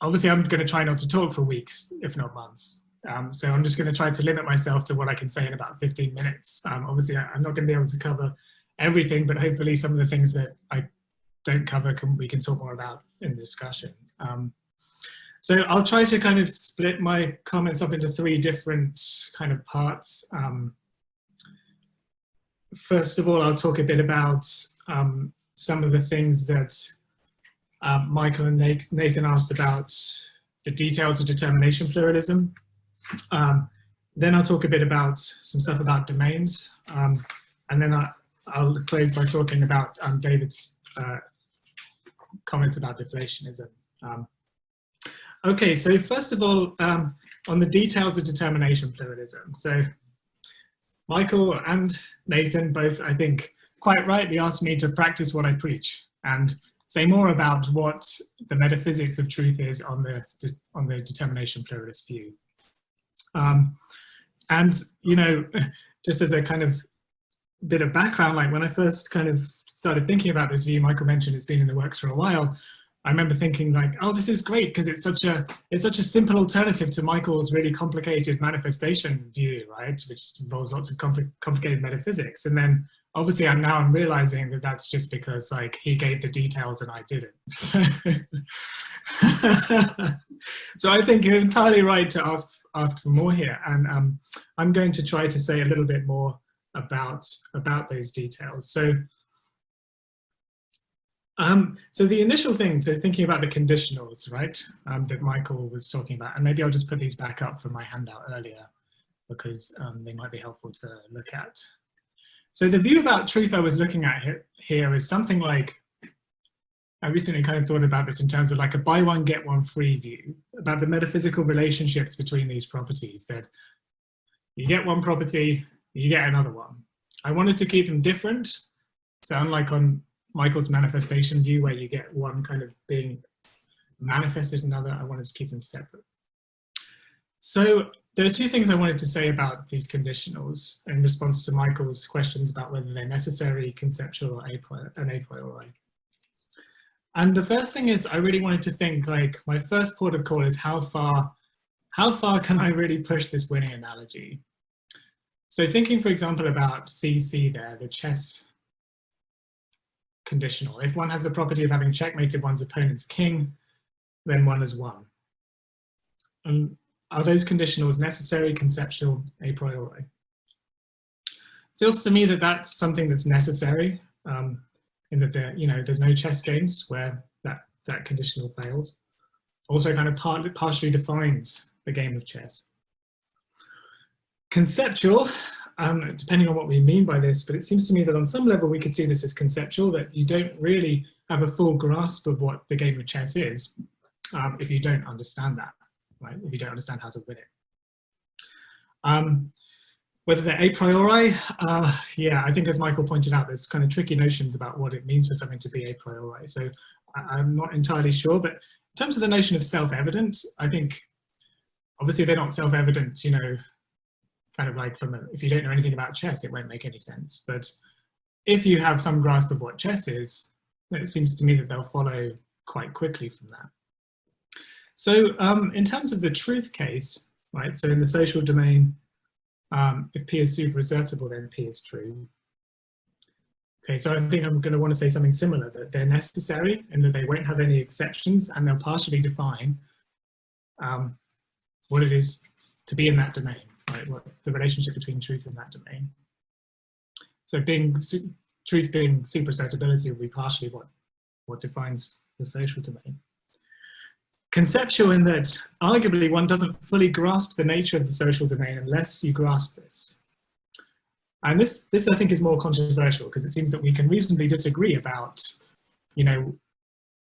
Obviously, I'm going to try not to talk for weeks, if not months. So I'm just going to try to limit myself to what I can say in about 15 minutes. Obviously, I'm not going to be able to cover everything, but hopefully some of the things that I don't cover we can talk more about in the discussion. So I'll try to kind of split my comments up into 3 different kind of parts. First of all, I'll talk a bit about some of the things that Michael and Nathan asked about, the details of determination pluralism. Then I'll talk a bit about some stuff about domains. And then I'll close by talking about David's comments about deflationism. Okay, so first of all, on the details of determination pluralism. So Michael and Nathan both, I think, quite rightly asked me to practice what I preach and say more about what the metaphysics of truth is on the determination pluralist view. And, you know, just as a kind of bit of background, like when I first kind of started thinking about this view, Michael mentioned it's been in the works for a while. I remember thinking like, oh, this is great because it's such a simple alternative to Michael's really complicated manifestation view, right? Which involves lots of complicated metaphysics. And then obviously I'm realizing that that's just because like he gave the details and I didn't. So I think you're entirely right to ask for more here. And I'm going to try to say a little bit more about those details. So So the initial thing, so thinking about the conditionals, right, that Michael was talking about, and maybe I'll just put these back up from my handout earlier because they might be helpful to look at. So the view about truth I was looking at here is something like, I recently kind of thought about this in terms of like a buy one, get one free view about the metaphysical relationships between these properties, that you get one property, you get another one. I wanted to keep them different. So unlike on Michael's manifestation view where you get one kind of being manifested another, I wanted to keep them separate. So there are two things I wanted to say about these conditionals in response to Michael's questions about whether they're necessary, conceptual, or a priori. And the first thing is I really wanted to think, like, my first port of call is how far can I really push this winning analogy? So thinking, for example, about CC there, the chess conditional. If one has the property of having checkmated one's opponent's king, then one has won. And are those conditionals necessary, conceptual, a priori? Feels to me that that's something that's necessary, in that there's no chess games where that conditional fails. Also kind of partially defines the game of chess. Conceptual, depending on what we mean by this, but it seems to me that on some level we could see this as conceptual, that you don't really have a full grasp of what the game of chess is if you don't understand that, right? If you don't understand how to win it. Whether they're a priori, yeah, I think as Michael pointed out, there's kind of tricky notions about what it means for something to be a priori. So I'm not entirely sure, but in terms of the notion of self-evident, I think obviously they're not self-evident, kind of like if you don't know anything about chess, it won't make any sense. But if you have some grasp of what chess is, then it seems to me that they'll follow quite quickly from that. So in terms of the truth case, right, so in the social domain, if P is superassertable, then P is true. Okay, so I think I'm going to want to say something similar, that they're necessary and that they won't have any exceptions, and they'll partially define what it is to be in that domain, right? What the relationship between truth and that domain. So truth being superassertability will be partially what defines the social domain. Conceptual in that arguably one doesn't fully grasp the nature of the social domain unless you grasp this. And this I think is more controversial because it seems that we can reasonably disagree about,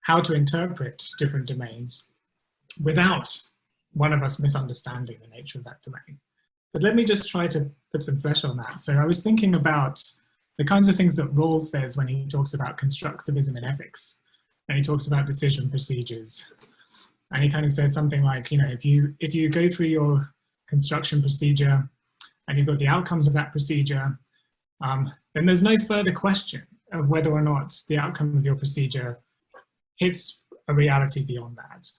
how to interpret different domains without one of us misunderstanding the nature of that domain. But let me just try to put some flesh on that. So I was thinking about the kinds of things that Rawls says when he talks about constructivism in ethics, and he talks about decision procedures. And he kind of says something like, if you go through your construction procedure and you've got the outcomes of that procedure, then there's no further question of whether or not the outcome of your procedure hits a reality beyond that.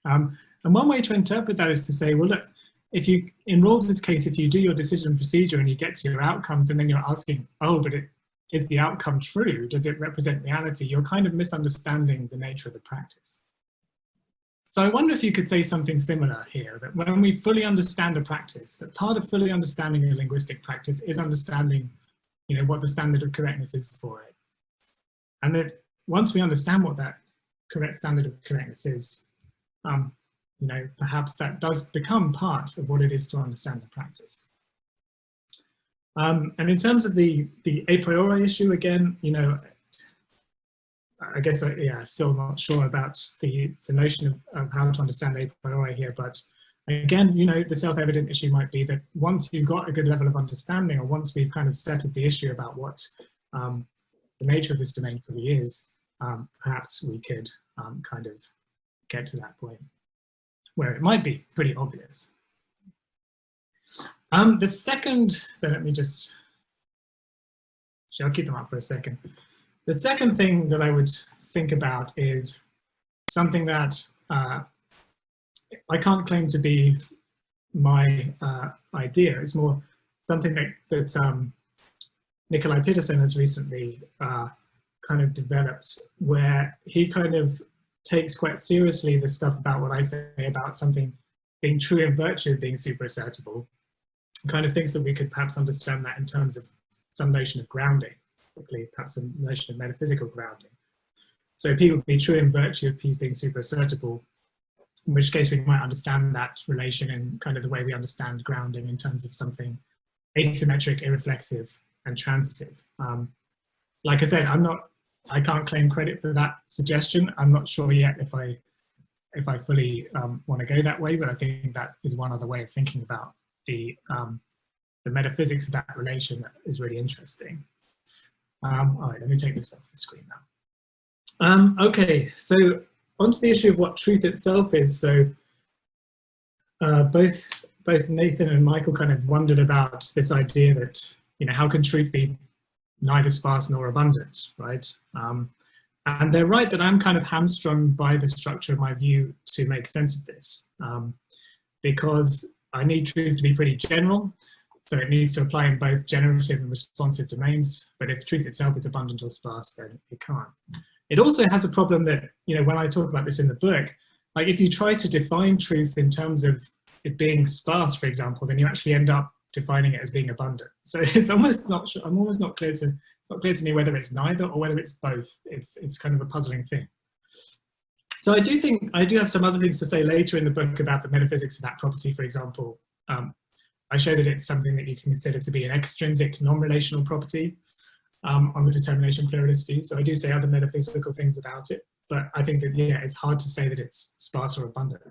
And one way to interpret that is to say, well, look, in Rawls's case, if you do your decision procedure and you get to your outcomes and then you're asking, oh, but is the outcome true? Does it represent reality? You're kind of misunderstanding the nature of the practice. So I wonder if you could say something similar here, that when we fully understand a practice, that part of fully understanding a linguistic practice is understanding, what the standard of correctness is for it. And that once we understand what that correct standard of correctness is, perhaps that does become part of what it is to understand the practice. And in terms of the a priori issue, again, I guess, still not sure about the notion of how to understand a priori here, but again, the self-evident issue might be that once you've got a good level of understanding, or once we've kind of settled the issue about what the nature of this domain fully is, perhaps we could kind of get to that point where it might be pretty obvious. The second, so let me just, I'll keep them up for a second. The second thing that I would think about is something that I can't claim to be my idea. It's more something that Nikolai Peterson has recently kind of developed, where he kind of takes quite seriously the stuff about what I say about something being true in virtue of being superassertable, and kind of thinks that we could perhaps understand that in terms of some notion of grounding. Perhaps a notion of metaphysical grounding. So P would be true in virtue of P's being superassertable, in which case we might understand that relation in kind of the way we understand grounding in terms of something asymmetric, irreflexive, and transitive. Like I said, I can't claim credit for that suggestion. I'm not sure yet if I fully want to go that way, but I think that is one other way of thinking about the metaphysics of that relation that is really interesting. All right, let me take this off the screen now. Okay, so onto the issue of what truth itself is. So both Nathan and Michael kind of wondered about this idea that, you know, how can truth be neither sparse nor abundant, right? And they're right that I'm kind of hamstrung by the structure of my view to make sense of this, because I need truth to be pretty general. So it needs to apply in both generative and responsive domains. But if truth itself is abundant or sparse, then it can't. It also has a problem that, you know, when I talk about this in the book, like if you try to define truth in terms of it being sparse, for example, then you actually end up defining it as being abundant. So it's almost not sure, I'm almost not clear to, it's not clear to me whether it's neither or whether it's both. It's kind of a puzzling thing. So I do think, I do have some other things to say later in the book about the metaphysics of that property. For example, I show that it's something that you can consider to be an extrinsic non-relational property on the determination pluralist view. So I do say other metaphysical things about it, but I think that, yeah, it's hard to say that it's sparse or abundant.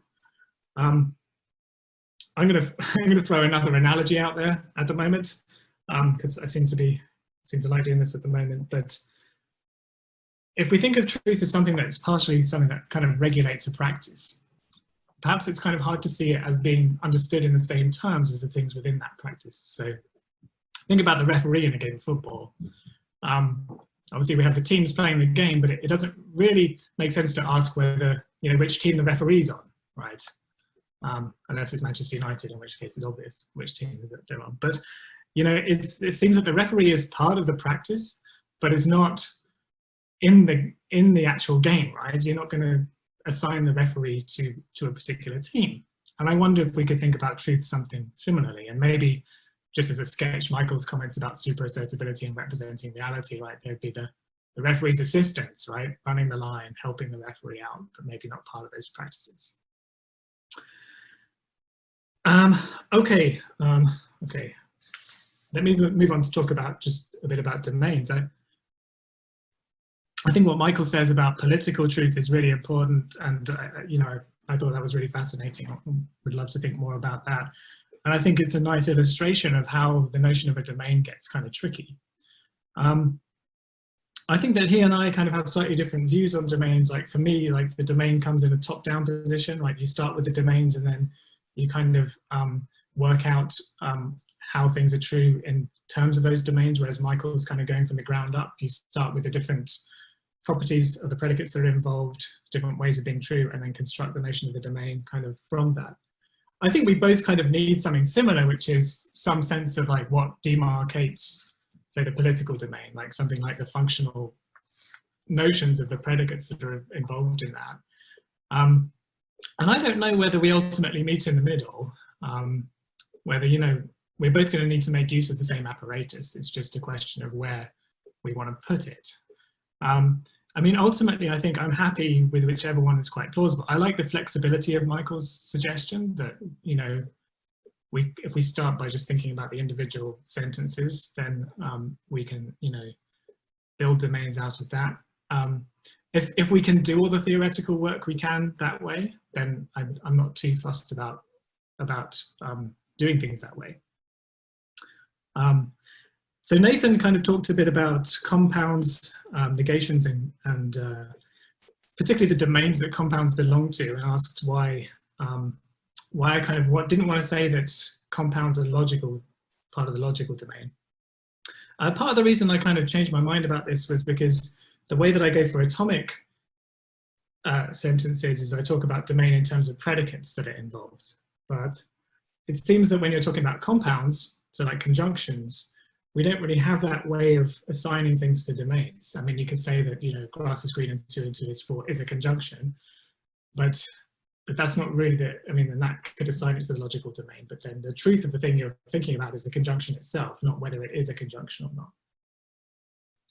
I'm gonna throw another analogy out there at the moment, because I seem to like doing this at the moment. But if we think of truth as something that's partially something that kind of regulates a practice, perhaps it's kind of hard to see it as being understood in the same terms as the things within that practice. So think about the referee in a game of football. Obviously we have the teams playing the game, but it doesn't really make sense to ask whether, you know, which team the referee's on, right? Unless it's Manchester United, in which case it's obvious which team they're on. But, you know, it seems that the referee is part of the practice, but is not in the actual game, right? You're not going to assign the referee to a particular team. And I wonder if we could think about truth something similarly, and maybe just as a sketch, Michael's comments about superassertability and representing reality, right? There'd be the referee's assistants, right? Running the line, helping the referee out, but maybe not part of those practices. Okay. Let me move on to talk about just a bit about domains. I think what Michael says about political truth is really important, and you know, I thought that was really fascinating. I would love to think more about that. And I think it's a nice illustration of how the notion of a domain gets kind of tricky. I think that he and I kind of have slightly different views on domains. Like for me, like the domain comes in a top-down position. Like you start with the domains and then you kind of work out how things are true in terms of those domains, whereas Michael's kind of going from the ground up. You start with the different properties of the predicates that are involved, different ways of being true, and then construct the notion of the domain kind of from that. I think we both kind of need something similar, which is some sense of like what demarcates, say, the political domain, like something like the functional notions of the predicates that are involved in that. And I don't know whether we ultimately meet in the middle, whether, you know, we're both going to need to make use of the same apparatus. It's just a question of where we want to put it. I mean, ultimately, I think I'm happy with whichever one is quite plausible. I like the flexibility of Michael's suggestion that, you know, if we start by just thinking about the individual sentences, then we can, you know, build domains out of that. If we can do all the theoretical work we can that way, then I'm not too fussed about doing things that way. So Nathan kind of talked a bit about compounds, negations, and particularly the domains that compounds belong to, and asked why I kind of didn't want to say that compounds are logical, part of the logical domain. Part of the reason I kind of changed my mind about this was because the way that I go for atomic sentences is I talk about domain in terms of predicates that are involved. But it seems that when you're talking about compounds, so like conjunctions, we don't really have that way of assigning things to domains. I mean, you could say that, you know, grass is green and 2 and 2 is 4 is a conjunction, but that's not really I mean, then that could assign it to the logical domain, but then the truth of the thing you're thinking about is the conjunction itself, not whether it is a conjunction or not.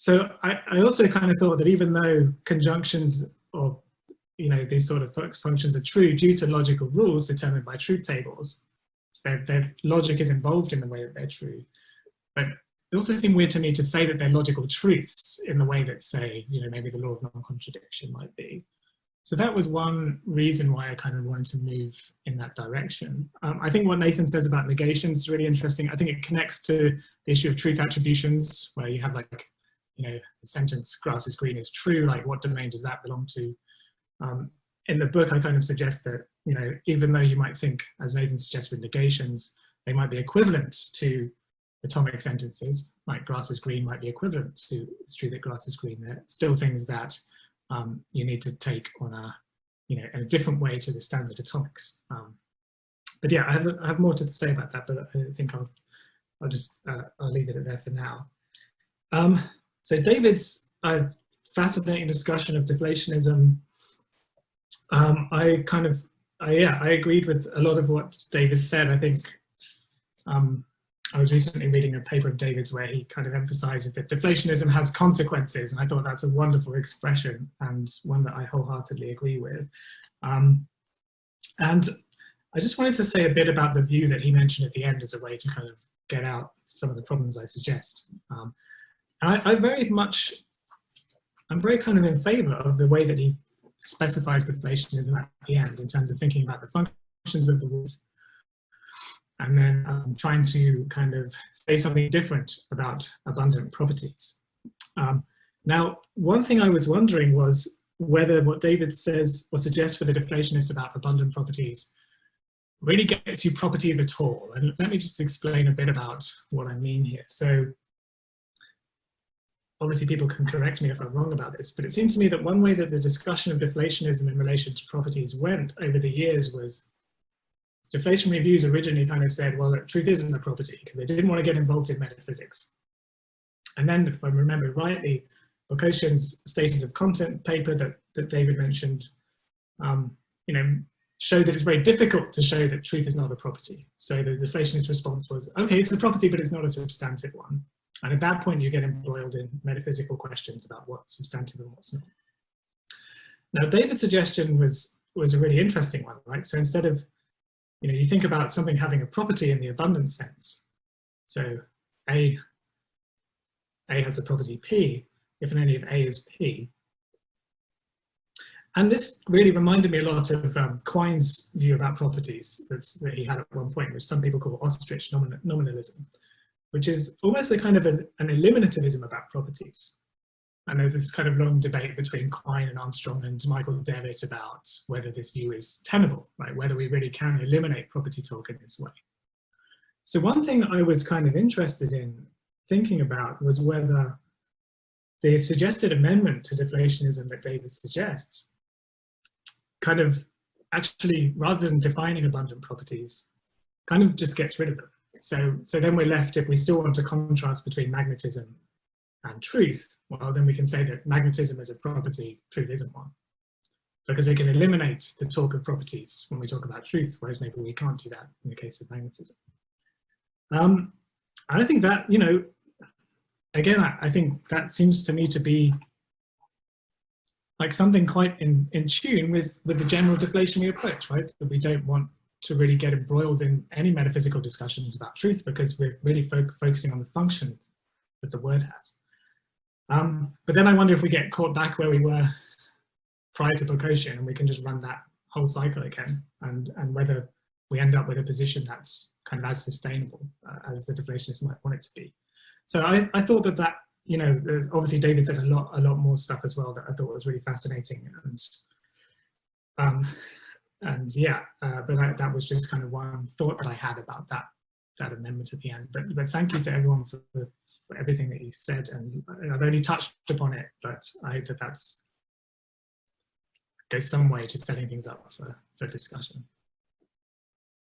So I also kind of thought that even though conjunctions or, you know, these sort of functions are true due to logical rules determined by truth tables, so their logic is involved in the way that they're true. But it also seemed weird to me to say that they're logical truths in the way that, say, you know, maybe the law of non-contradiction might be. So that was one reason why I kind of wanted to move in that direction. I think what Nathan says about negations is really interesting. I think it connects to the issue of truth attributions, where you have, like, you know, the sentence grass is green is true, like what domain does that belong to? In the book, I kind of suggest that, you know, even though you might think, as Nathan suggests with negations, they might be equivalent to atomic sentences, like grass is green might be equivalent to it's true that grass is green. They're still things that you need to take on a, you know, in a different way to the standard atomics. But yeah, I have more to say about that, but I think I'll just I'll leave it there for now. So David's fascinating discussion of deflationism. I agreed with a lot of what David said. I think I was recently reading a paper of David's where he kind of emphasizes that deflationism has consequences, and I thought that's a wonderful expression and one that I wholeheartedly agree with. And I just wanted to say a bit about the view that he mentioned at the end as a way to kind of get out some of the problems I suggest. And I'm very kind of in favor of the way that he specifies deflationism at the end in terms of thinking about the functions of the words, and then trying to kind of say something different about abundant properties. Now, one thing I was wondering was whether what David says or suggests for the deflationist about abundant properties really gets you properties at all. And let me just explain a bit about what I mean here. So obviously people can correct me if I'm wrong about this, but it seems to me that one way that the discussion of deflationism in relation to properties went over the years was deflationary views originally kind of said, well, truth isn't a property, because they didn't want to get involved in metaphysics. And then, if I remember rightly, Bokoshin's Status of Content paper that David mentioned, you know, showed that it's very difficult to show that truth is not a property. So the deflationist response was, okay, it's a property, but it's not a substantive one. And at that point, you get embroiled in metaphysical questions about what's substantive and what's not. Now, David's suggestion was a really interesting one, right? So instead of, you know, you think about something having a property in the abundant sense. So A has a property P, if and only if A is P. And this really reminded me a lot of Quine's view about properties that he had at one point, which some people call ostrich nominalism, which is almost a kind of an eliminativism about properties. And there's this kind of long debate between Quine and Armstrong and Michael Devitt about whether this view is tenable, right? Whether we really can eliminate property talk in this way. So one thing I was kind of interested in thinking about was whether the suggested amendment to deflationism that David suggests kind of actually, rather than defining abundant properties, kind of just gets rid of them. So then we're left, if we still want to contrast between magnetism and truth, well, then we can say that magnetism is a property, truth isn't one. Because we can eliminate the talk of properties when we talk about truth, whereas maybe we can't do that in the case of magnetism. I think that, you know, again, I think that seems to me to be like something quite in tune with the general deflationary approach, right? That we don't want to really get embroiled in any metaphysical discussions about truth because we're really focusing on the function that the word has. But then I wonder if we get caught back where we were prior to Bokoshin and we can just run that whole cycle again, and whether we end up with a position that's kind of as sustainable as the deflationists might want it to be. So I thought that, you know, there's obviously David said a lot more stuff as well that I thought was really fascinating, and yeah, but that was just kind of one thought that I had about that amendment at the end. But thank you to everyone for everything that you said, and I've only touched upon it, but I hope that goes some way to setting things up for discussion.